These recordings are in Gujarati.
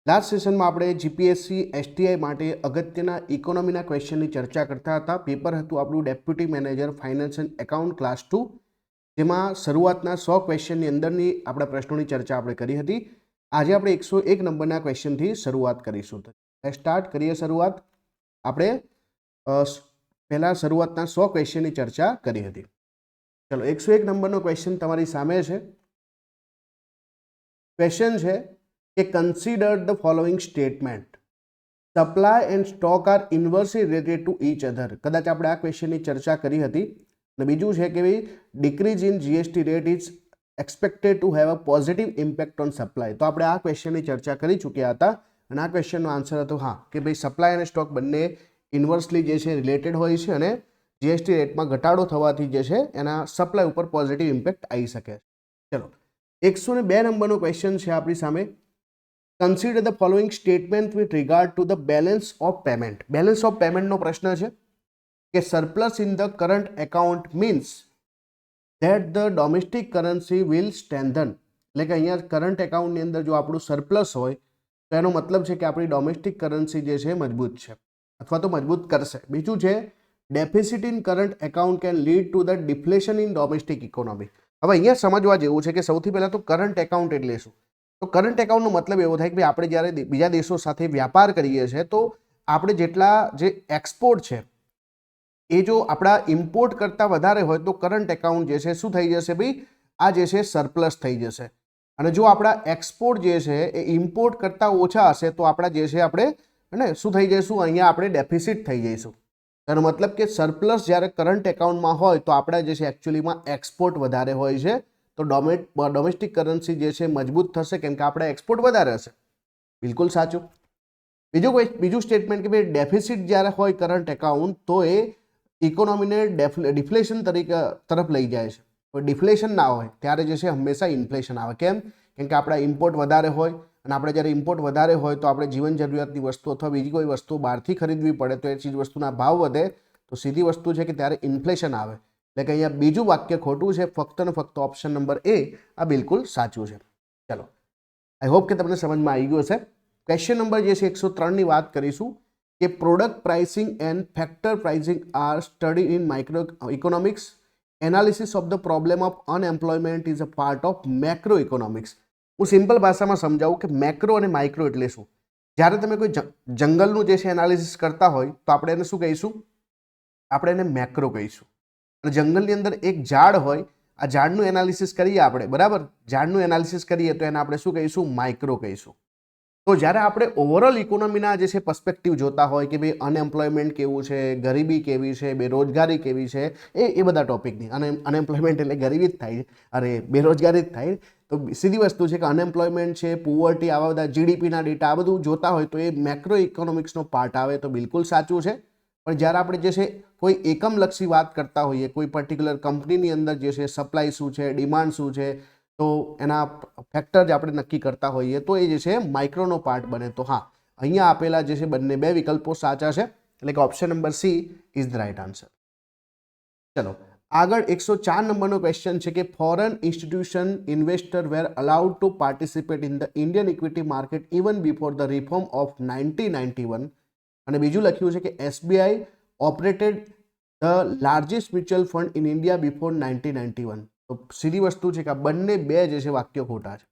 લાસ્ટ સેશનમાં આપણે જીપીએસસી એસટીઆઈ માટે અગત્યના ઇકોનોમીના ક્વેશ્ચનની ચર્ચા કરતા હતા. પેપર હતું આપણું deputy manager finance and account class 2, જેમાં શરૂઆતના 100 ક્વેશ્ચનની અંદરની આપણા પ્રશ્નોની ચર્ચા આપણે કરી હતી. આજે આપણે 101 નંબરના ક્વેશ્ચનથી શરૂઆત કરીશું. સ્ટાર્ટ કરીએ શરૂઆત. આપણે પહેલાં શરૂઆતના 100 ક્વેશ્ચનની ચર્ચા કરી હતી. ચલો, 101 નંબરનો ક્વેશ્ચન તમારી સામે છે. ક્વેશ્ચન છે કે consider the following statement, supply and stock are inversely related to each other. કદાચ આપણે આ ક્વેશ્ચનની ચર્ચા કરી હતી. અને બીજું છે કે ભાઈ decrease in GST rate is expected to have a positive impact on supply. તો આપણે આ ક્વેશ્ચનની ચર્ચા કરી ચૂક્યા હતા અને આ ક્વેશ્ચનનો આન્સર હતો હા, કે ભાઈ સપ્લાય અને સ્ટોક બંને ઇન્વર્સલી જે છે રિલેટેડ હોય છે અને જીએસટી રેટમાં ઘટાડો થવાથી જે છે એના સપ્લાય ઉપર પોઝિટિવ ઇમ્પેક્ટ આવી શકે. ચલો, 102 નંબરનો ક્વેશ્ચન છે આપણી સામે. Consider the following statement with regard to the balance of payment. Balance of પેમેન્ટનો પ્રશ્ન છે કે surplus in the current account means that the domestic currency will strengthen. એટલે કે અહીંયા કરંટ એકાઉન્ટની અંદર જો આપણું સરપ્લસ હોય તો એનો મતલબ છે કે આપણી ડોમેસ્ટિક કરન્સી જે છે મજબૂત છે અથવા તો મજબૂત કરશે. બીજું છે deficit in current account can lead to the deflation in domestic economy. હવે અહીંયા સમજવા જેવું છે કે સૌથી પહેલાં તો કરંટ એકાઉન્ટ એટલે શું? તો કરંટ એકાઉન્ટનો મતલબ એવો થાય કે ભાઈ આપણે જ્યારે બીજા દેશો સાથે વ્યાપાર કરીએ છીએ તો આપણે જેટલા જે એક્સપોર્ટ છે એ જો આપણા ઇમ્પોર્ટ કરતાં વધારે હોય તો કરંટ એકાઉન્ટ જે છે શું થઈ જશે ભાઈ? આ જે છે સરપ્લસ થઈ જશે. અને જો આપણા એક્સપોર્ટ જે છે એ ઇમ્પોર્ટ કરતાં ઓછા હશે તો આપણા જે છે આપણે શું થઈ જઈશું? અહીંયા આપણે ડેફિસિટ થઈ જઈશું. એનો મતલબ કે સરપ્લસ જ્યારે કરંટ એકાઉન્ટમાં હોય તો આપણા જે છે એકચ્યુઅલીમાં એક્સપોર્ટ વધારે હોય છે, તો ડોમેસ્ટિક કરન્સી જે છે મજબૂત થશે કેમ કે આપણે એક્સપોર્ટ વધારે હશે. બિલકુલ સાચું. બીજું સ્ટેટમેન્ટ કે ભાઈ ડેફિસિટ જ્યારે હોય કરંટ એકાઉન્ટ તો એ ઇકોનોમીને ડિફ્લેશન તરફ લઈ જાય છે. પણ ડિફ્લેશન ના હોય ત્યારે જે છે હંમેશા ઇન્ફ્લેશન આવે. કેમ? કેમ કે આપણા ઇમ્પોર્ટ વધારે હોય અને આપણે જ્યારે ઇમ્પોર્ટ વધારે હોય તો આપણે જીવન જરૂરિયાતની વસ્તુ અથવા બીજી કોઈ વસ્તુ બહારથી ખરીદવી પડે તો એ ચીજ વસ્તુના ભાવ વધે તો સીધી વસ્તુ છે કે ત્યારે ઇન્ફ્લેશન આવે. એટલે કે અહીંયા બીજું વાક્ય ખોટું છે. ફક્ત ને ફક્ત ઓપ્શન નંબર એ આ બિલકુલ સાચું છે. ચલો, આઈ હોપ કે તમને સમજમાં આવી ગયું હશે. ક્વેશ્ચન નંબર જે છે 103ની વાત કરીશું કે product pricing and factor pricing are study in microeconomics. Analysis of the problem of unemployment is a part of macroeconomics. હું સિમ્પલ ભાષામાં સમજાવું કે મેક્રો અને માઇક્રો એટલે શું. જ્યારે તમે કોઈ જંગલનું જે છે એનાલિસિસ કરતા હોય તો આપણે એને શું કહીશું? આપણે એને મેક્રો કહીશું. અને જંગલની અંદર એક ઝાડ હોય, આ ઝાડનું એનાલિસિસ કરીએ આપણે, બરાબર? ઝાડનું એનાલિસિસ કરીએ તો એને આપણે શું કહીશું? માઇક્રો કહીશું. તો જ્યારે આપણે ઓવરઓલ ઇકોનોમીના જે છે પર્સપેક્ટિવ જોતા હોય કે ભાઈ અનએમ્પ્લોયમેન્ટ કેવું છે, ગરીબી કેવી છે, બેરોજગારી કેવી છે, એ બધા ટોપિકની. અને અનએમ્પ્લોયમેન્ટ એટલે ગરીબી જ થાય, અરે બેરોજગારી જ થાય. તો સીધી વસ્તુ છે કે અનએમ્પ્લોયમેન્ટ છે, પુઅર્ટી, આવા બધા જીડીપીના ડેટા આ બધું જોતા હોય તો એ મેક્રો ઇકોનોમિક્સનો પાર્ટ આવે. તો બિલકુલ સાચું છે. પણ જ્યારે આપણે જે છે કોઈ એકમલક્ષી વાત કરતા હોઈએ, કોઈ પર્ટિક્યુલર કંપનીની અંદર જે છે સપ્લાય શું છે, ડિમાન્ડ શું છે, તો એના ફેક્ટર જે આપણે નક્કી કરતા હોઈએ તો એ જે છે માઇક્રોનો પાર્ટ બને. તો હા, અહીંયા આપેલા જે છે બંને બે વિકલ્પો સાચા છે. એટલે કે option number C is the right answer. ચલો આગળ 104 નંબરનો ક્વેશ્ચન છે કે foreign institution investor were allowed to participate in the Indian equity market even before the reform of 1991. અને બીજું લખ્યું છે કે SBI operated the largest mutual fund in India before 1991. તો સીધી વસ્તુ છે કે આ બંને બે જે છે વાક્યો ખોટા છે.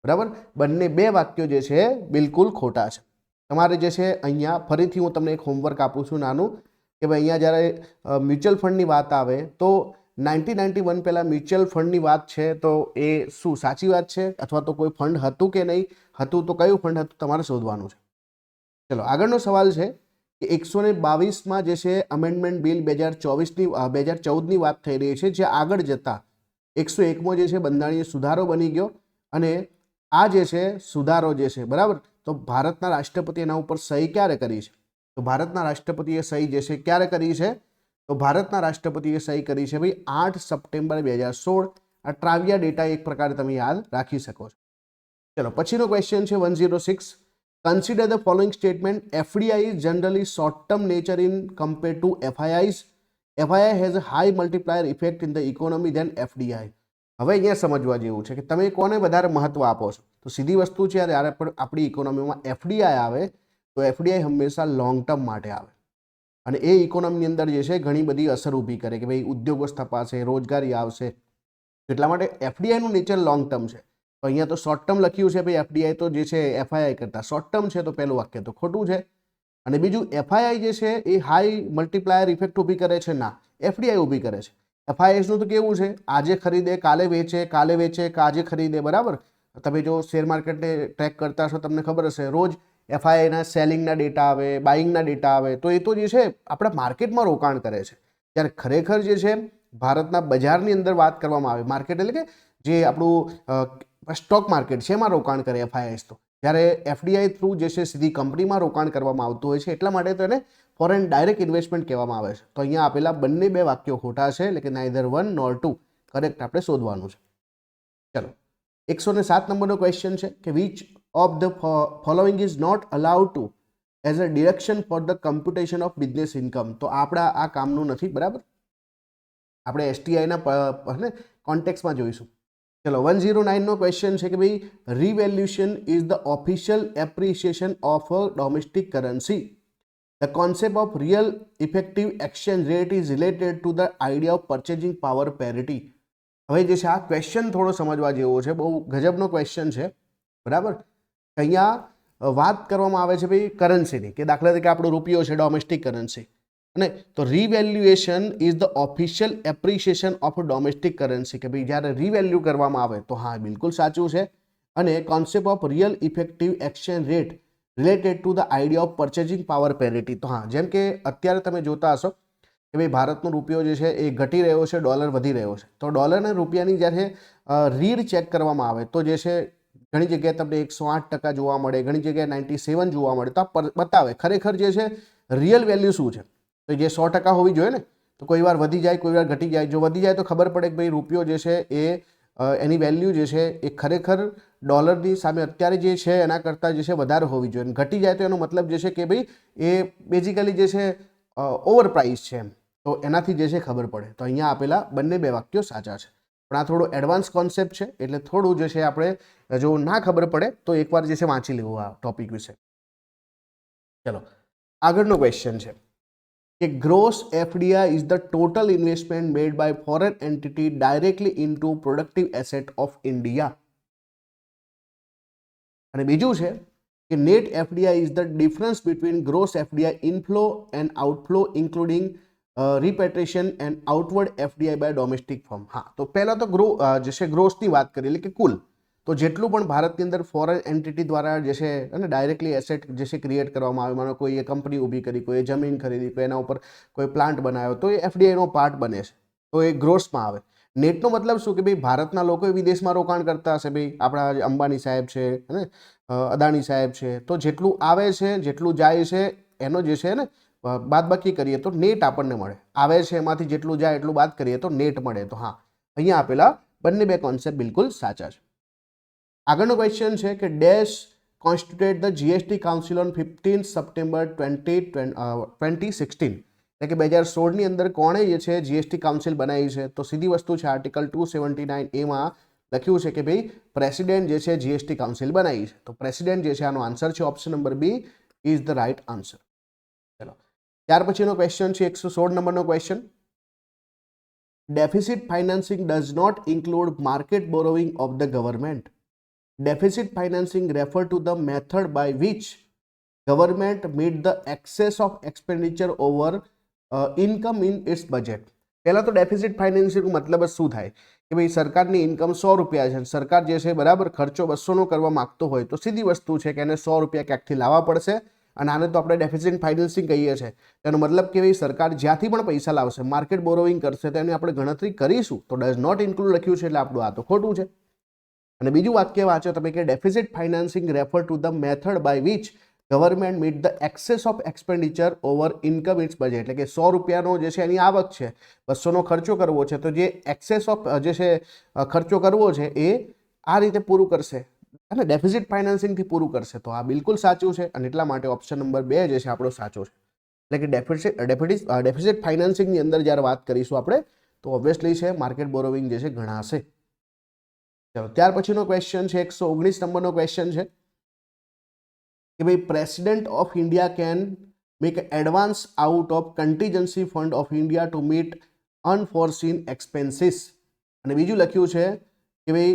બરાબર? બંને બે વાક્યો જે છે બિલકુલ ખોટા છે. તમારે જે છે અહીંયા ફરીથી હું તમને એક હોમવર્ક આપું છું નાનું, કે ભાઈ અહીંયા જ્યારે મ્યુચ્યુઅલ ફંડની વાત આવે તો 1991 પહેલાં મ્યુચ્યુઅલ ફંડની વાત છે તો એ શું સાચી વાત છે અથવા તો કોઈ ફંડ હતું કે નહીં હતું? તો કયું ફંડ હતું તમારે શોધવાનું છે. ચલો આગળનો સવાલ છે કે 122માં જે છે અમેન્ડમેન્ટ બિલ 2014ની વાત થઈ રહી છે, જે આગળ જતા 101મો જે છે બંધારણીય સુધારો બની ગયો. અને આ જે છે સુધારો જે છે, બરાબર, તો ભારતના રાષ્ટ્રપતિ એના ઉપર સહી ક્યારે કરી છે? તો ભારતના રાષ્ટ્રપતિએ સહી જે છે ક્યારે કરી છે? તો ભારતના રાષ્ટ્રપતિએ સહી કરી છે ભાઈ 8 સપ્ટેમ્બર 2016. આ ટ્રાવિયા ડેટા એક પ્રકારે તમે યાદ રાખી શકો છો. ચલો પછીનો ક્વેશ્ચન છે 106. Consider the following statement. FDI is generally short-term nature in compared to FIIs. FII has a high multiplier effect in the economy than FDI. હવે અહીંયા સમજવા જેવું છે કે તમે કોને વધારે મહત્વ આપો છો. તો સીધી વસ્તુ છે, જ્યારે પણ આપણી ઇકોનોમીમાં એફડીઆઈ આવે તો એફડીઆઈ હંમેશા લોંગ ટર્મ માટે આવે અને એ ઇકોનોમીની અંદર જે છે ઘણી બધી અસર ઊભી કરે કે ભાઈ ઉદ્યોગો સ્થપાશે, રોજગારી આવશે. એટલા માટે એફડીઆઈનું નેચર લોંગ ટર્મ છે. તો અહીંયા તો શોર્ટ ટર્મ લખ્યું છે ભાઈ એફડીઆઈ તો જે છે એફઆઈઆઈ કરતાં શોર્ટ ટર્મ છે, તો પહેલું વાક્ય તો ખોટું છે. અને બીજું એફઆઈઆઈ જે છે એ હાઈ મલ્ટીપ્લાયર ઇફેક્ટ ઊભી કરે છે, ના, એફડીઆઈ ઊભી કરે છે. એફઆઈએસનું તો કેવું છે, આજે ખરીદે કાલે વેચે, કાલે વેચે આજે ખરીદે, બરાબર. તમે જો શેર માર્કેટને ટ્રેક કરતા હશો તમને ખબર હશે રોજ એફઆઈઆઈના સેલિંગના ડેટા આવે, બાઇંગના ડેટા આવે, તો એ તો જે છે આપણા માર્કેટમાં રોકાણ કરે છે. જ્યારે ખરેખર જે છે ભારતના બજારની અંદર વાત કરવામાં આવે, માર્કેટ એટલે કે જે આપણું સ્ટોક માર્કેટ છે એમાં રોકાણ કરે એફઆઈઆઈસ. તો જ્યારે એફડીઆઈ થ્રુ જે છે સીધી કંપનીમાં રોકાણ કરવામાં આવતું હોય છે, એટલા માટે તો એને ફોરેન ડાયરેક્ટ ઇન્વેસ્ટમેન્ટ કહેવામાં આવે છે. તો અહીંયા આપેલા બંને બે વાક્યો ખોટા છે, એટલે કે નાઇધર 1 nor 2 કરેક્ટ આપણે શોધવાનું છે. ચલો, 107 નંબરનો ક્વેશ્ચન છે કે which of the following is not allowed to as a direction for the computation of business income. તો આપણા આ કામનું નથી, બરાબર. આપણે એસટીઆઈના કોન્ટેક્સમાં જોઈશું. ચલો, 109નો ક્વેશ્ચન છે કે ભાઈ revaluation is the official appreciation of a domestic currency. The concept of real effective exchange rate is related to the idea of purchasing power parity. હવે જે છે આ ક્વેશ્ચન થોડો સમજવા જેવો છે, બહુ ગજબનો ક્વેશ્ચન છે, બરાબર. અહીંયા વાત કરવામાં આવે છે ભાઈ કરન્સીની, કે દાખલા તરીકે આપણો રૂપિયો છે ડોમેસ્ટિક કરન્સી, અને તો રિવેલ્યુએશન is the official appreciation of domestic currency, કે ભાઈ જ્યારે રિવેલ્યુ કરવામાં આવે તો હા બિલકુલ સાચું છે. અને concept of real effective exchange rate related to the idea of purchasing power parity. તો હા, જેમ કે અત્યારે તમે જોતા હશો કે ભાઈ ભારતનો રૂપિયો જે છે એ ઘટી રહ્યો છે, ડોલર વધી રહ્યો છે. તો ડોલર અને રૂપિયાની જ્યારે રીડ ચેક કરવામાં આવે તો જે છે ઘણી જગ્યાએ તમને 108% જોવા મળે, ઘણી જગ્યાએ 97 જોવા મળે. તો આ બતાવે ખરેખર જે છે રિયલ વેલ્યુ શું છે. તો જે 100% હોવી જોઈએ ને, તો કોઈ વાર વધી જાય, કોઈ વાર ઘટી જાય. જો વધી જાય તો ખબર પડે કે ભાઈ રૂપિયો જે છે એ એની વેલ્યુ જે છે એ ખરેખર ડોલરની સામે અત્યારે જે છે એના કરતાં જે છે વધારે હોવી જોઈએ. ઘટી જાય તો એનો મતલબ જે છે કે ભાઈ એ બેઝિકલી જે છે ઓવર પ્રાઇસ છે એમ. તો એનાથી જે છે ખબર પડે. તો અહીંયા આપેલા બંને બે વાક્યો સાચા છે, પણ આ થોડો એડવાન્સ કોન્સેપ્ટ છે, એટલે થોડું જે છે આપણે જો ના ખબર પડે તો એકવાર જે છે વાંચી લેવું આ ટોપિક વિશે. ચલો, આગળનો ક્વેશ્ચન છે કે gross FDI is the total investment made by foreign entity directly into productive asset of India. અને બીજું છે કે net FDI is the difference between gross FDI inflow and outflow including repatriation and outward FDI by domestic firm. હા, તો પહેલાં તો જે છે ગ્રોસની વાત કરીએ, એટલે કે કુલ. તો જેટલું પણ ભારતની અંદર ફોરેન એન્ટિટી દ્વારા જે છે અને ડાયરેક્ટલી એસેટ જે છે ક્રિએટ કરવામાં આવે, માનો કોઈએ કંપની ઊભી કરી, કોઈએ જમીન ખરીદી, કોઈ એના ઉપર કોઈ પ્લાન્ટ બનાવ્યો, તો એ એફડીઆઈનો પાર્ટ બને છે. તો એ ગ્રોસમાં આવે. નેટનો મતલબ શું કે ભાઈ ભારતના લોકો વિદેશમાં રોકાણ કરતા હશે, ભાઈ આપણા અંબાણી સાહેબ છે અને અદાણી સાહેબ છે, તો જેટલું આવે છે જેટલું જાય છે એનો જે છે ને બાદબાકી કરીએ તો નેટ આપણને મળે. આવે છે એમાંથી જેટલું જાય એટલું બાદ કરીએ તો નેટ મળે. તો હા, અહીંયા આપેલા બંને બે કોન્સેપ્ટ બિલકુલ સાચા છે. આગળનો ક્વેશ્ચન છે કે dash constituted the GST council on 15 September 2016. એટલે કે 2016ની અંદર કોણે જે છે જીએસટી કાઉન્સિલ બનાવી છે? તો સીધી વસ્તુ છે, આર્ટિકલ 279A લખ્યું છે કે ભાઈ પ્રેસિડેન્ટ જે છે જીએસટી કાઉન્સિલ બનાવી છે. તો પ્રેસિડેન્ટ જે છે આનો આન્સર છે option number B is the right answer. ચલો, ત્યાર પછીનો ક્વેશ્ચન છે 116 નંબરનો question. Deficit financing does not include market borrowing of the government. Deficit financing refer to the method by which government meet the excess of expenditure over income in its budget. પહેલા તો ડેફિસિટ ફાઇનાન્સિંગ મતલબ શું થાય કે ભાઈ સરકારની ઇન્કમ 100 રૂપિયા છે, સરકાર જે છે બરાબર ખર્ચો 200નો કરવા માગતો હોય તો સીધી વસ્તુ છે કે એને 100 રૂપિયા ક્યાંકથી લાવવા પડશે, અને આને તો આપણે ડેફિસિટ ફાઇનાન્સિંગ કહીએ છીએ. તેનો મતલબ કે ભાઈ સરકાર જ્યાંથી પણ પૈસા લાવશે, માર્કેટ બોરોવિંગ કરશે, તો એની આપણે ગણતરી કરીશું. તો ડઝ નોટ ઇન્ક્લુડ લખ્યું છે એટલે આપણું આ તો ખોટું છે. અને બીજું વાક્ય વાંચો તમે કે deficit financing refer to the method by which government meet the excess of expenditure over income its budget. એટલે કે 100 રૂપિયાનો જે છે એની આવક છે, 200નો ખર્ચો કરવો છે, તો જે એક્સેસ ઓફ જે છે ખર્ચો કરવો છે એ આ રીતે પૂરું કરશે અને ડેફિસિટ ફાઇનાન્સિંગથી પૂરું કરશે. તો આ બિલકુલ સાચું છે, અને એટલા માટે ઓપ્શન નંબર 2 જે છે આપણો સાચો છે. એટલે કે ડેફિસિટ ફાઇનાન્સિંગની અંદર જ્યારે વાત કરીશું આપણે તો ઓબ્વિયસલી છે માર્કેટ બોરોવિંગ જે છે ગણાશે. ચલો ત્યાર પછીનો ક્વેશ્ચન છે 119 નંબરનો ક્વેશ્ચન છે કે ભાઈ president of India can make advance out of contingency fund of India to meet unforeseen expenses. અને બીજું લખ્યું છે કે ભાઈ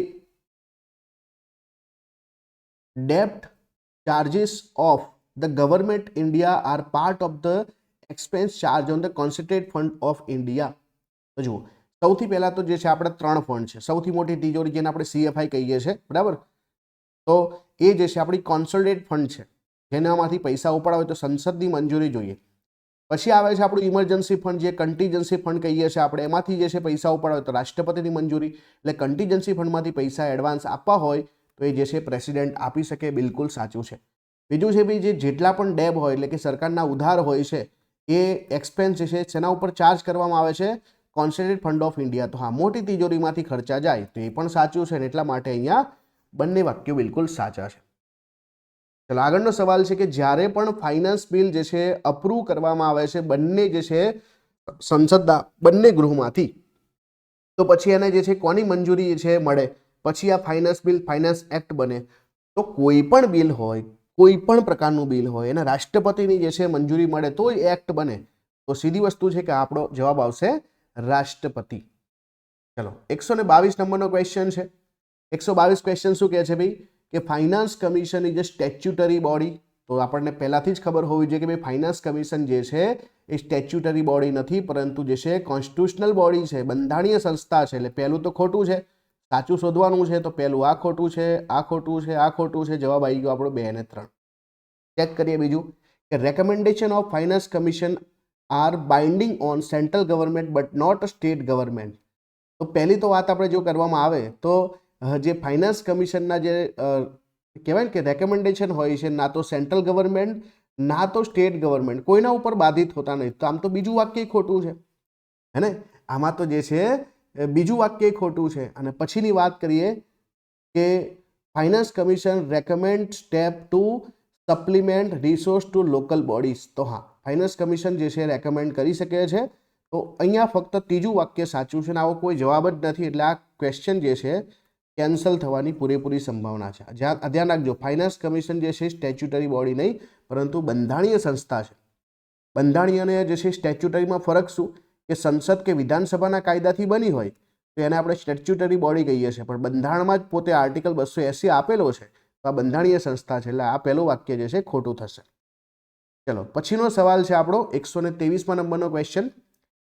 ડેપ્ટ charges of the government India are part of the expense charge on the concentrate fund of India. તો જુઓ સૌથી પહેલાં તો જે છે આપણે 3 ફંડ છે. સૌથી મોટી તિજોરી જેને આપણે CFI કહીએ છીએ, બરાબર. તો એ જે છે આપણી કોન્સોલિડેટ ફંડ છે, જેનામાંથી પૈસા ઉપાડવા હોય તો સંસદની મંજૂરી જોઈએ. પછી આવે છે આપણું ઇમરજન્સી ફંડ, જે કન્ટીજન્સી ફંડ કહીએ છીએ આપણે, એમાંથી જે છે પૈસા ઉપાડવા હોય તો રાષ્ટ્રપતિની મંજૂરી. એટલે કન્ટીજન્સી ફંડમાંથી પૈસા એડવાન્સ આપવા હોય તો એ જે છે પ્રેસિડેન્ટ આપી શકે. બિલકુલ સાચું છે. બીજું છે ભાઈ, જેટલા પણ ડેબ હોય એટલે કે સરકારના ઉધાર હોય છે એ એક્સપેન્સ જે છે તેના ઉપર ચાર્જ કરવામાં આવે છે કોન્સન્ટ્રેટ ફંડ ઓફ ઇન્ડિયા. તો હા, મોટી તિજોરીમાંથી ખર્ચા જાય તો એ પણ સાચું છે, ને એટલા માટે અહીંયા બંને વાક્યો બિલકુલ સાચા છે. ચલો આગળનો સવાલ છે કે જ્યારે પણ ફાઇનાન્સ બિલ જે છે અપ્રૂવ કરવામાં આવે છે બંને જે છે સંસદના બંને ગૃહમાંથી, તો પછી એને જે છે કોની મંજૂરી છે મળે, પછી આ ફાઇનાન્સ બિલ ફાઇનાન્સ એક્ટ બને. તો કોઈ પણ બિલ હોય, કોઈ પણ પ્રકારનું બિલ હોય, એને રાષ્ટ્રપતિની જે છે મંજૂરી મળે તો એ એક્ટ બને. તો સીધી વસ્તુ છે કે આપણો જવાબ આવશે રાષ્ટ્રપતિ. ચલો 122 નંબરનો ક્વેશ્ચન છે. 122 ક્વેશ્ચન શું કહે છે ભાઈ કે finance commission is a statutory body. તો આપણને પહેલાથી જ ખબર હોવી જોઈએ કે ભાઈ ફાઇનાન્સ કમિશન જે છે એ સ્ટેચ્યુટરી બોડી નથી, પરંતુ જે છે કોન્સ્ટિટ્યુશનલ બોડી છે, બંધારણીય સંસ્થા છે. એટલે પહેલું તો ખોટું છે, સાચું શોધવાનું છે. તો પહેલું આ ખોટું છે, આ ખોટું છે, આ ખોટું છે. જવાબ આવી ગયો આપણો 2 અને 3. ચેક કરીએ બીજું કે recommendation of finance commission are binding on central government but not state government. તો પહેલી તો વાત આપણે જો કરવામાં આવે તો જે ફાઇનાન્સ કમિશનના જે કહેવાય ને કે રેકમેન્ડેશન હોય છે, ના તો સેન્ટ્રલ ગવર્મેન્ટ ના તો સ્ટેટ ગવર્મેન્ટ કોઈના ઉપર બાધિત હોતા નહીં. તો આમ તો બીજું વાક્ય ખોટું છે, હે ને. આમાં તો જે છે બીજું વાક્ય ખોટું છે. અને પછીની વાત કરીએ કે finance commission recommend step to supplement resource to local bodies. તો હા, ફાઇનાન્સ કમિશન જે છે રેકમેન્ડ કરી શકે છે. તો અહીંયા ફક્ત ત્રીજું વાક્ય સાચું છે ને આવો કોઈ જવાબ જ નથી. એટલે આ ક્વેશ્ચન જે છે કેન્સલ થવાની પૂરેપૂરી સંભાવના છે. ધ્યાન રાખજો, ફાઇનાન્સ કમિશન જે છે સ્ટેચ્યુટરી બોડી નહીં, પરંતુ બંધારણીય સંસ્થા છે. બંધારણીય અને જે છે સ્ટેચ્યુટરીમાં ફરક શું કે સંસદ કે વિધાનસભાના કાયદાથી બની હોય તો એને આપણે સ્ટેચ્યુટરી બોડી કહીએ છીએ, પણ બંધારણમાં જ પોતે આર્ટિકલ 280 આપેલો છે. તો આ બંધારણીય સંસ્થા છે. એટલે આ પહેલું વાક્ય જે છે ખોટું થશે. ચલો પછીનો સવાલ છે આપણો 123મા નંબરનો ક્વેશ્ચન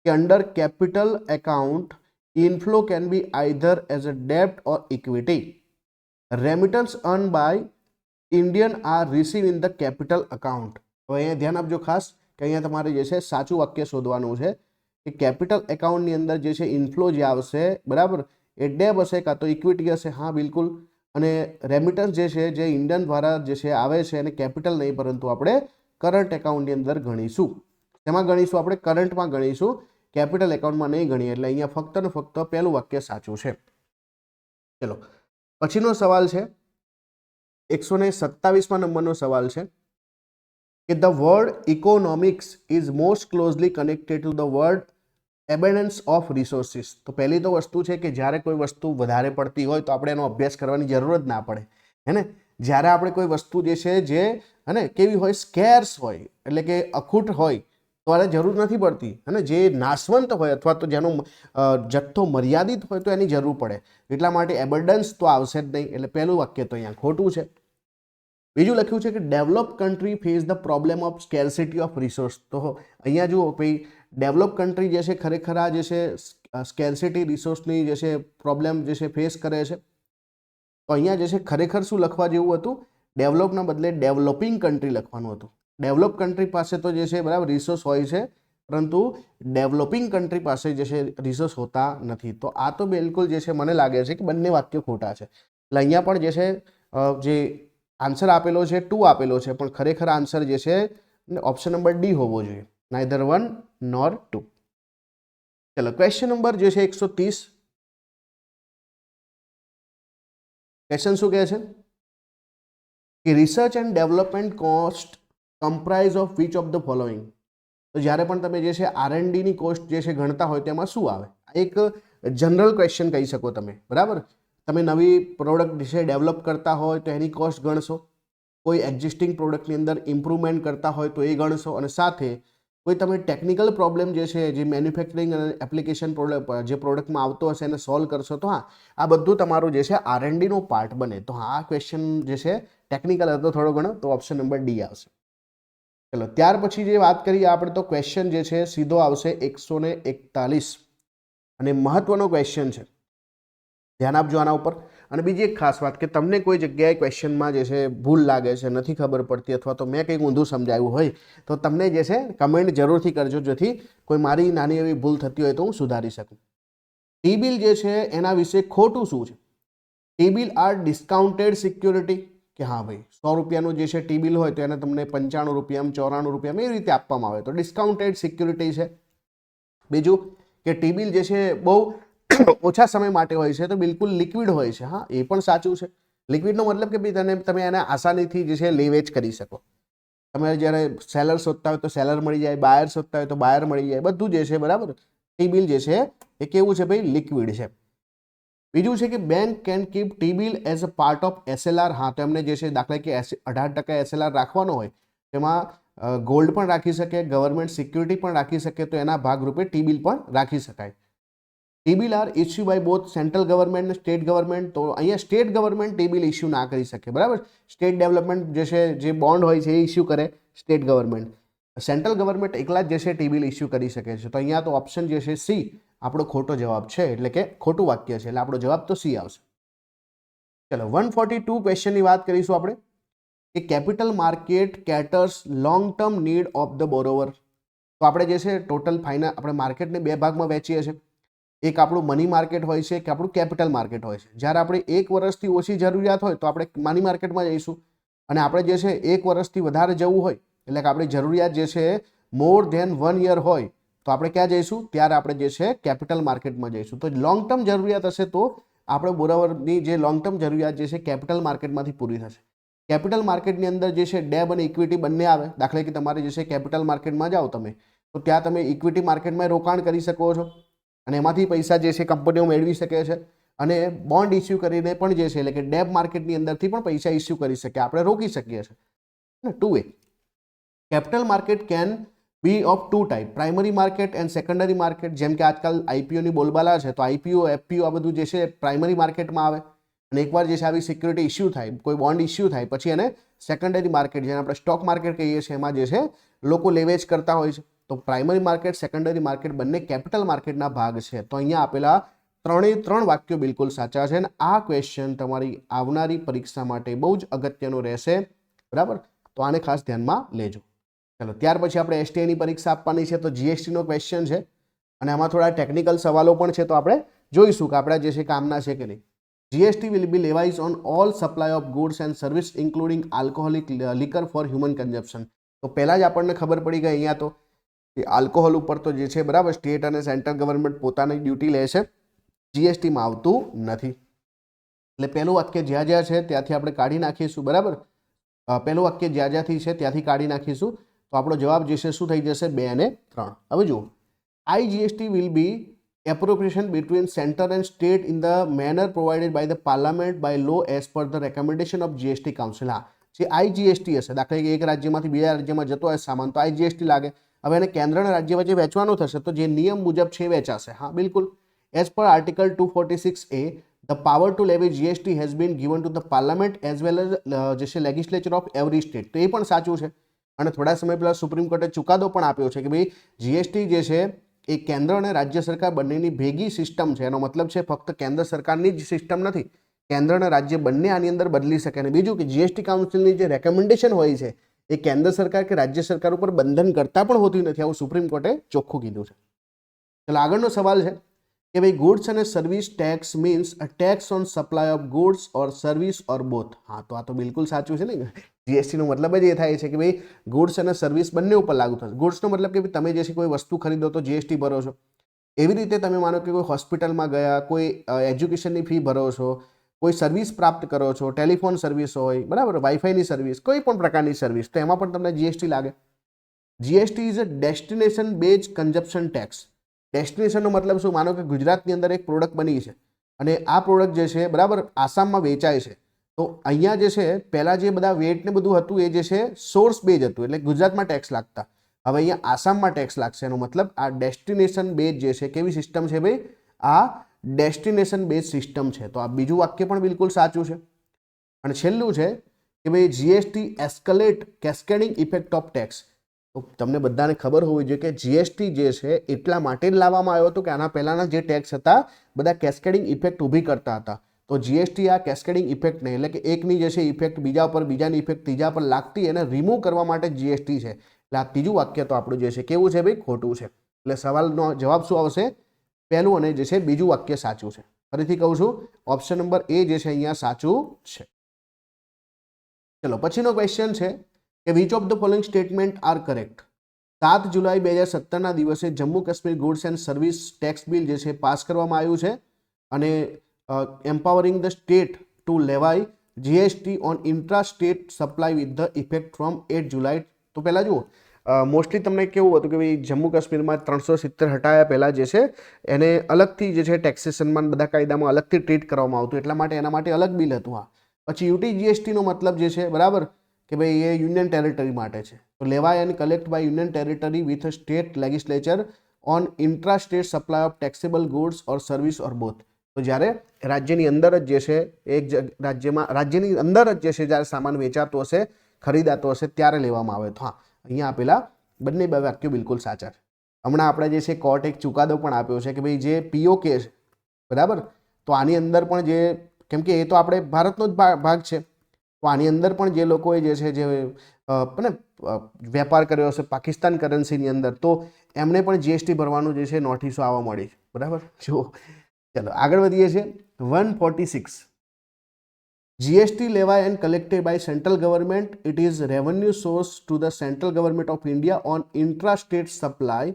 કે under capital account inflow can be either as a debt or equity. Remittance earned by Indian are received in the capital account. તો અહીંયા ધ્યાન આપજો ખાસ કે અહીંયા તમારે જે છે સાચું વાક્ય શોધવાનું છે કે કેપિટલ એકાઉન્ટની અંદર જે છે ઇન્ફ્લો જે આવશે, બરાબર, એ ડેબ હશે કાં તો ઇક્વિટી હશે. હા બિલકુલ. અને રેમિટન્સ જે છે જે ઇન્ડિયન દ્વારા જે છે આવે છે એને કેપિટલ નહીં, પરંતુ આપણે કરંટ એકાઉન્ટની અંદર ગણીશું. તેમાં ગણીશું આપણે કરંટમાં ગણીશું, કેપિટલ એકાઉન્ટમાં નહીં ગણીએ. એટલે અહીંયા ફક્ત ને ફક્ત પહેલું વાક્ય સાચું છે. ચલો પછીનો સવાલ છે 127મા નંબરનો સવાલ છે કે the word economics is most closely connected to the word abundance of resources. તો પહેલી તો વસ્તુ છે કે જ્યારે કોઈ વસ્તુ વધારે પડતી હોય તો આપણે એનો અભ્યાસ કરવાની જરૂર જ ના પડે, હે ને. જ્યારે આપણે કોઈ વસ્તુ જે છે જે હે કેવી હોય, સ્કેર્સ હોય, એટલે કે અખૂટ હોય તો આને જરૂર નથી પડતી. અને જે નાશવંત હોય અથવા તો જેનો જથ્થો મર્યાદિત હોય તો એની જરૂર પડે. એટલા માટે એબન્ડન્સ તો આવશે જ નહીં. એટલે પહેલું વાક્ય તો અહીંયા ખોટું છે. બીજું લખ્યું છે કે develop country face the problem of scarcity of resource. તો અહીંયા જુઓ ભાઈ, ડેવલપ કન્ટ્રી જે છે ખરેખર આ જે છે સ્કેર્સિટી રિસોર્સની જે છે પ્રોબ્લેમ જે છે ફેસ કરે છે. તો અહીંયા જે છે ખરેખર શું લખવા જેવું હતું, ડેવલપના બદલે ડેવલપિંગ કન્ટ્રી લખવાનું હતું. ડેવલપ કન્ટ્રી પાસે તો જે છે બરાબર રિસોર્સ હોય છે, પરંતુ ડેવલપિંગ કન્ટ્રી પાસે જે છે રિસોર્સ હોતા નથી. તો આ તો બિલકુલ જે છે મને લાગે છે કે બંને વાક્યો ખોટા છે. એટલે અહીંયા પણ જે છે જે આન્સર આપેલો છે 2 આપેલો છે, પણ ખરેખર આન્સર જે છે ઓપ્શન નંબર ડી હોવો જોઈએ, નાઇધર 1 nor 2. ચલો ક્વેશ્ચન નંબર જે છે 130. ક્વેશ્ચન શું કહે છે કે research and development cost comprise of which of the following. તો જ્યારે પણ તમે જે છે R&D ની કોસ્ટ જે છે ગણતા હોય તેમાં શું આવે? એક જનરલ ક્વેશ્ચન કહી શકો તમે, બરાબર. તમે નવી પ્રોડક્ટ વિશે ડેવલપ કરતા હોય તો એની કોસ્ટ ગણશો, કોઈ એક્ઝિસ્ટિંગ પ્રોડક્ટની અંદર ઇમ્પ્રુવમેન્ટ કરતા હોય તો એ ગણશો, અને સાથે કોઈ તમે ટેકનિકલ પ્રોબ્લેમ જે છે જે મેન્યુફેક્ચરિંગ અને એપ્લિકેશન જે પ્રોડક્ટમાં આવતો હશે એને સોલ્વ કરશો. તો હા, આ બધું તમારું જે છે R&Dનો પાર્ટ બને. તો હા, આ ક્વેશ્ચન જે છે ટેકનિકલ હતો થોડો ઘણો, તો ઓપ્શન નંબર ડી આવશે. ચલો ત્યાર પછી જે વાત કરીએ આપણે તો ક્વેશ્ચન જે છે સીધો આવશે 141 અને મહત્વનો ક્વેશ્ચન છે, ધ્યાન આપજો આના ઉપર. અને બીજી એક ખાસ વાત કે તમને કોઈ જગ્યાએ ક્વેશ્ચનમાં જે છે ભૂલ લાગે છે, નથી ખબર પડતી, અથવા તો મેં કંઈક ઊંધું સમજાવ્યું હોય તો તમને જે છે કમેન્ટ જરૂરથી કરજો, જેથી કોઈ મારી નાની એવી ભૂલ થતી હોય તો હું સુધારી શકું. ટી બિલ જે છે એના વિશે ખોટું શું છે? T bill are discounted security, કે હા ભાઈ 100 રૂપિયાનું જે છે ટી બિલ હોય તો એને તમને 95 રૂપિયામાં 94 રૂપિયામાં એ રીતે આપવામાં આવે તો ડિસ્કાઉન્ટેડ સિક્યોરિટી છે. બીજું કે ટી બિલ જે છે બહુ ઓછા સમય માટે હોય છે તો બિલકુલ લિક્વિડ હોય છે. હા, એ પણ સાચું છે. લિક્વિડનો મતલબ કે ભાઈ તમે એને આસાનીથી જે છે લે વેચ કરી શકો. તમે જ્યારે સેલર શોધતા હોય તો સેલર મળી જાય, બાયર શોધતા હોય તો બાયર મળી જાય, બધું જે છે બરાબર. ટી બિલ જે છે એ કેવું છે ભાઈ? લિક્વિડ છે. બીજું છે કે bank can keep T bill as a part of SLR. હા, તો એમને જે છે દાખલા કે 18% SLR રાખવાનો હોય તેમાં ગોલ્ડ પણ રાખી શકે, ગવર્મેન્ટ સિક્યુરિટી પણ રાખી શકે, તો એના ભાગરૂપે ટી બિલ પણ રાખી શકાય. T bill are issue by both central government અને સ્ટેટ ગવર્મેન્ટ. તો અહીંયા state government T bill issue ના કરી શકે, બરાબર. સ્ટેટ ડેવલપમેન્ટ જે છે જે બોન્ડ હોય છે એ ઇસ્યુ કરે સ્ટેટ ગવર્મેન્ટ. સેન્ટ્રલ ગવર્મેન્ટ એકલા જ જે છે ટી બિલ ઇસ્યુ કરી શકે છે. તો અહીંયા તો ઓપ્શન જે છે સી આપણો ખોટો જવાબ છે, એટલે કે ખોટું વાક્ય છે, એટલે આપણો જવાબ તો સી આવશે. ચલો 142 ક્વેશ્ચનની વાત કરીશું આપણે કે capital market caters long term need of the બોરોવર. તો આપણે જે છે ટોટલ ફાઇનાન્સ આપણે માર્કેટને બે ભાગમાં વહેંચીએ છીએ. એક આપણું મની માર્કેટ હોય છે, કે આપણું કેપિટલ માર્કેટ હોય છે. જ્યારે આપણે 1 વર્ષથી ઓછી જરૂરિયાત હોય તો આપણે મની માર્કેટમાં જઈશું, અને આપણે જે છે 1 વર્ષથી વધારે જવું હોય એટલે કે આપણી જરૂરિયાત જે છે મોર ધેન 1 યર હોય તો આપણે ક્યાં જઈશું? ત્યારે આપણે જે છે કેપિટલ માર્કેટમાં જઈશું. તો લોંગ ટર્મ જરૂરિયાત હશે તો આપણે બોરોવરની જે લોંગ ટર્મ જરૂરિયાત જે છે કેપિટલ માર્કેટમાંથી પૂરી થશે. કેપિટલ માર્કેટની અંદર જે છે ડેબ અને ઇક્વિટી બંને આવે. દાખલા કે તમારે જે છે કેપિટલ માર્કેટમાં જાઓ તમે તો ત્યાં તમે ઇક્વિટી માર્કેટમાં રોકાણ કરી શકો છો અને એમાંથી પૈસા જે છે કંપનીઓ મેળવી શકે છે, અને બોન્ડ ઇસ્યુ કરીને પણ જે છે એટલે કે ડેબ માર્કેટની અંદરથી પણ પૈસા ઇસ્યુ કરી શકે, આપણે રોકી શકીએ છીએ. 2 way capital market can be of 2 type, primary market and secondary market. જેમ કે આજકાલ આઈપીઓની બોલબાલા છે તો આઈપીઓ એફપીઓ આ બધું જે છે પ્રાઇમરી માર્કેટમાં આવે, અને એકવાર જે છે આવી સિક્યુરિટી ઇસ્યુ થાય, કોઈ બોન્ડ ઇસ્યુ થાય પછી એને સેકન્ડરી માર્કેટ જેને આપણે સ્ટોક માર્કેટ કહીએ છીએ એમાં જે છે લોકો લેવેચ કરતા હોય છે. તો પ્રાઇમરી માર્કેટ, સેકન્ડરી માર્કેટ બંને કેપિટલ માર્કેટના ભાગ છે. તો અહીંયા આપેલા 3 વાક્યો બિલકુલ સાચા છે, અને આ ક્વેશ્ચન તમારી આવનારી પરીક્ષા માટે બહુ જ અગત્યનો રહેશે, બરાબર. તો આને ખાસ ધ્યાનમાં લેજો. ચલો ત્યાર પછી આપણે એસટીઆઈની પરીક્ષા આપવાની છે, તો જીએસટીનો ક્વેશ્ચન છે અને આમાં થોડા ટેકનિકલ સવાલો પણ છે, તો આપણે જોઈશું કે આપણા જે છે કામના છે કે નહીં. GST will be levied on all supply of goods and service including alcoholic liquor for human consumption. તો પહેલા જ આપણને ખબર પડી ગઈ અહીંયા તો કે આલ્કોહોલ ઉપર તો જે છે બરાબર સ્ટેટ અને સેન્ટ્રલ ગવર્મેન્ટ પોતાની ડ્યુટી લે છે, જીએસટીમાં આવતું નથી. એટલે પહેલું વાક્ય જ્યાં જ્યાં છે ત્યાંથી આપણે કાઢી નાખીશું, બરાબર. પહેલું વાક્ય જ્યાં જ્યાંથી છે ત્યાંથી કાઢી નાખીશું, તો આપણો જવાબ જે છે શું થઈ જશે? 2 અને 3. હવે જુઓ, IGST will be appropriation between center and state in the manner provided by the parliament by law as per the recommendation of GST council. હા, જે IGST હશે, દાખલા તરીકે એક રાજ્યમાંથી બીજા રાજ્યમાં જતો હોય સામાન તો IGST લાગે. હવે એને કેન્દ્રના રાજ્ય વચ્ચે વેચવાનો થશે તો જે નિયમ મુજબ છે વેચાશે. હા, બિલકુલ. As per article 246A the power to levy GST has been given to the parliament as well as જે છે legislature of every state. તો એ પણ સાચું છે, અને થોડા સમય પહેલા સુપ્રીમ કોર્ટે ચુકાદો પણ આપ્યો છે કે ભાઈ જીએસટી જે છે એ કેન્દ્ર અને રાજ્ય સરકાર બંનેની ભેગી સિસ્ટમ છે. એનો મતલબ છે ફક્ત કેન્દ્ર સરકારની જ સિસ્ટમ નથી, કેન્દ્ર અને રાજ્ય બંને આની અંદર બદલી શકે. અને બીજું કે જીએસટી કાઉન્સિલની જે રેકમેન્ડેશન હોય છે એ કેન્દ્ર સરકાર કે રાજ્ય સરકાર ઉપર બંધન કરતા પણ હોતી નથી, આવું સુપ્રીમ કોર્ટે ચોખ્ખું કીધું છે. ચાલો આગળનો સવાલ છે કે ભાઈ ગુડ્સ અને service tax means uh tax on supply of goods or service or both. હા, તો આ તો બિલકુલ સાચું છે ને. જીએસટીનો મતલબ જ એ થાય છે કે ભાઈ ગુડ્સ અને સર્વિસ બંને ઉપર લાગુ થશે. ગુડ્સનો મતલબ કે તમે જે છે કોઈ વસ્તુ ખરીદો તો જીએસટી ભરો છો. એવી રીતે તમે માનો કે કોઈ હોસ્પિટલમાં ગયા, કોઈ એજ્યુકેશનની ફી ભરો છો, કોઈ સર્વિસ પ્રાપ્ત કરો છો, ટેલિફોન સર્વિસ હોય, બરાબર, વાઈફાઈની સર્વિસ, કોઈ પણ પ્રકારની સર્વિસ, તો એમાં પણ તમને જીએસટી લાગે. GST is a destination base consumption tax. ડેસ્ટિનેશનનો મતલબ શું? માનો કે ગુજરાતની અંદર એક પ્રોડક્ટ બની છે અને આ પ્રોડક્ટ જે છે બરાબર આસામમાં વેચાય છે, તો અહીંયા જે છે પહેલાં જે બધા વેટ ને બધું હતું એ જે છે સોર્સ બેઝ હતું, એટલે ગુજરાતમાં ટેક્સ લાગતા, હવે અહીંયા આસામમાં ટેક્સ લાગશે. એનો મતલબ આ ડેસ્ટિનેશન બેઝ જે છે કેવી સિસ્ટમ છે ભાઈ, આ ડેસ્ટિનેશન બેઝ સિસ્ટમ છે. તો આ બીજું વાક્ય પણ બિલકુલ સાચું છે. અને છેલ્લું છે કે ભાઈ GST escalate cascading effect of tax. તો તમને બધાને ખબર હોવી જોઈએ કે જીએસટી જે છે એટલા માટે જ લાવવામાં આવ્યો હતો કે આના પહેલાંના જે ટેક્સ હતા બધા કેસ્કેડિંગ ઇફેક્ટ ઊભી કરતા હતા. તો જીએસટી આ કેસ્કેડિંગ ઇફેક્ટ નહીં, એટલે કે એકની જે છે ઇફેક્ટ બીજા પર, બીજાની ઇફેક્ટ ત્રીજા પર લાગતી, એને રિમૂવ કરવા માટે જીએસટી છે. એટલે આ ત્રીજું વાક્ય તો આપણું જે છે કેવું છે ભાઈ, ખોટું છે. એટલે સવાલનો જવાબ શું આવશે, પહેલું અને જે છે બીજું વાક્ય સાચું છે. ફરીથી કહું છું, ઓપ્શન નંબર એ જે છે અહીંયા સાચું છે. ચલો પછીનો ક્વેશ્ચન છે કે which of the following statement are correct. 7 જુલાઈ 2017ના દિવસે Jammu Kashmir goods and service tax bill જે છે પાસ કરવામાં આવ્યું છે, અને એમ્પાવરિંગ ધ સ્ટેટ ટુ લેવાય GST on intra state supply with the effect from 8 જુલાઈ. તો પહેલાં જુઓ, મોસ્ટલી તમને કેવું હતું કે ભાઈ જમ્મુ કાશ્મીરમાં 370 હટાયા પહેલાં જે છે એને અલગથી જે છે ટેક્સેશનમાં બધા કાયદામાં અલગથી ટ્રીટ કરવામાં આવતું, એટલા માટે એના માટે અલગ બિલ હતું. હા, પછી યુટી જીએસટીનો મતલબ જે છે બરાબર કે ભાઈ એ યુનિયન ટેરિટરી માટે છે. તો લેવાય and collect by union territory with state legislature on intra state supply of taxable goods or service or both. તો જ્યારે રાજ્યની અંદર જ જે છે એક રાજ્યની અંદર જ જે છે જ્યારે સામાન વેચાતો હશે, ખરીદાતો હશે ત્યારે લેવામાં આવે. તો હા, અહીંયા આપેલા બંને બે વાક્યો બિલકુલ સાચા છે. હમણાં આપણે જે છે કોર્ટ એક ચુકાદો પણ આપ્યો છે કે ભાઈ જે પીઓકે છે બરાબર, તો આની અંદર પણ જે, કેમ કે એ તો આપણે ભારતનો જ ભાગ છે, તો આની અંદર પણ જે લોકોએ જે છે જે વેપાર કર્યો હશે પાકિસ્તાન કરન્સીની અંદર, તો એમણે પણ જીએસટી ભરવાનું જે છે નોટિસો આવવા મળી છે બરાબર. જુઓ, ચલો આગળ વધીએ છીએ. 146 GST levied and collected by central government. It is revenue source to the central government of India on intra state supply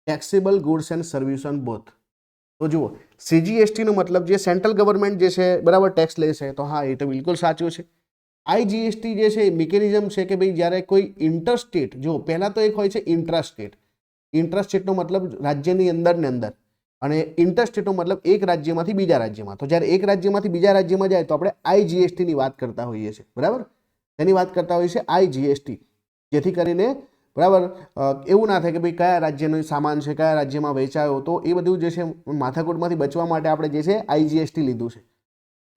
taxable goods and service on both. તો જુઓ, સીજીએસટીનો મતલબ જે સેન્ટ્રલ ગવર્મેન્ટ જે છે બરાબર ટેક્સ લેશે, તો હા એ તો બિલકુલ સાચું છે. આઈજીએસટી જે છે મિકેનિઝમ છે કે ભાઈ જ્યારે કોઈ ઇન્ટરસ્ટેટ, જો પહેલાં તો એક હોય છે ઇન્ટ્રાસ્ટેટ. ઇન્ટ્રાસ્ટેટનો મતલબ રાજ્યની અંદર ને અંદર, અને ઇન્ટરસ્ટેટનો મતલબ એક રાજ્યમાંથી બીજા રાજ્યમાં. તો જ્યારે એક રાજ્યમાંથી બીજા રાજ્યમાં જાય તો આપણે આઈજીએસટીની વાત કરતા હોઈએ છીએ બરાબર, તેની વાત કરતા હોઈએ છીએ આઈજીએસટી, જેથી કરીને બરાબર એવું ના થાય કે ભાઈ કયા રાજ્યનો સામાન છે, કયા રાજ્યમાં વેચાયો, તો એ બધું જે છે માથાકૂટમાંથી બચવા માટે આપણે જે છે આઈજીએસટી લીધું છે.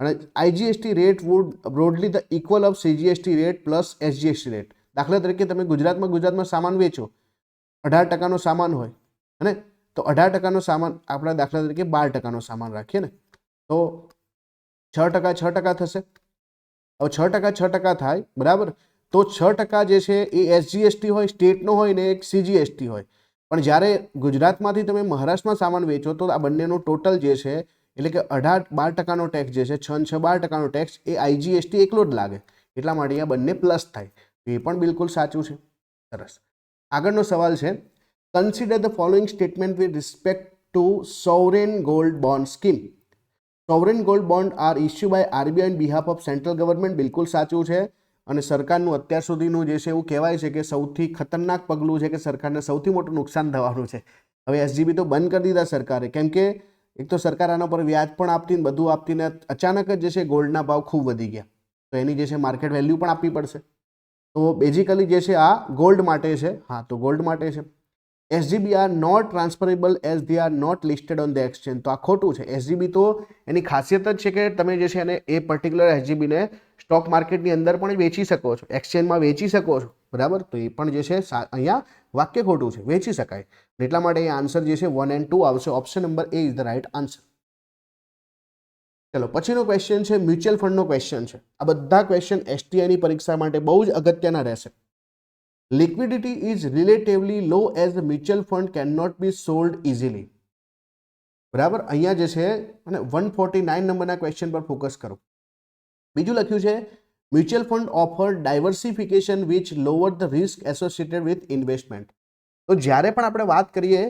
અને IGST rate would broadly the equal of CGST rate plus SGST rate. દાખલા તરીકે તમે ગુજરાતમાં સામાન વેચો, 18% સામાન હોય, અને તો 18% સામાન આપણા દાખલા તરીકે 12% સામાન રાખીએ ને, તો 6% થશે. હવે 6% થાય બરાબર, તો 6% જે છે એ એસજીએસટી હોય, સ્ટેટનો હોય, ને એક સીજીએસટી હોય. પણ જ્યારે ગુજરાતમાંથી તમે મહારાષ્ટ્રમાં સામાન વેચો તો આ બંનેનો ટોટલ જે છે, એટલે કે 12% ટેક્સ જે છે, 12% ટેક્સ એ આઈજીએસટી એકલો જ લાગે. એટલા માટે અહીંયા બંને પ્લસ થાય. એ પણ બિલકુલ સાચું છે. સરસ. આગળનો સવાલ છે, consider the following statement with respect to sovereign gold bond scheme. Sovereign gold bond are issue by RBI on behalf of central government. બિલકુલ સાચું છે. અને સરકારનું અત્યાર સુધીનું જે છે એવું કહેવાય છે કે સૌથી ખતરનાક પગલું છે કે સરકારને સૌથી મોટું નુકસાન થવાનું છે. હવે એસજીબી તો બંધ કરી દીધા સરકારે, કેમ કે એક તો સરકાર આના પર વ્યાજ પણ આપતી ને બધું આપતી, ને અચાનક જ જે છે ગોલ્ડના ભાવ ખૂબ વધી ગયા, તો એની જે છે માર્કેટ વેલ્યુ પણ આપવી પડશે. તો બેઝિકલી જે છે આ ગોલ્ડ માટે છે. હા, તો ગોલ્ડ માટે છે. SGB are not transferable as they are not listed on the exchange. તો આ ખોટું છે. એસજીબી તો એની ખાસિયત જ છે કે તમે જે છે એને એ પર્ટિક્યુલર એસજીબીને સ્ટોક માર્કેટની અંદર પણ વેચી શકો છો, એક્સચેન્જમાં વેચી શકો છો બરાબર. તો એ પણ જે છે અહીંયા વાક્ય ખોટું છે, વેચી શકાય. એટલા માટે અહીંયા આન્સર જે છે 1 and 2 આવશે. Option number A is the right answer. ચલો પછીનો ક્વેશ્ચન છે મ્યુચ્યુઅલ ફંડનો ક્વેશ્ચન છે. આ બધા ક્વેશ્ચન એસટીઆઈની પરીક્ષા માટે બહુ જ અગત્યના રહેશે. Liquidity is relatively low as the mutual fund cannot be sold easily. બરાબર, અહીંયા જે છે અને 149 નંબરના ક્વેશ્ચન પર ફોકસ કરો. બીજું લખ્યું છે mutual fund offer diversification which lower the risk associated with investment. તો જ્યારે પણ આપણે વાત કરીએ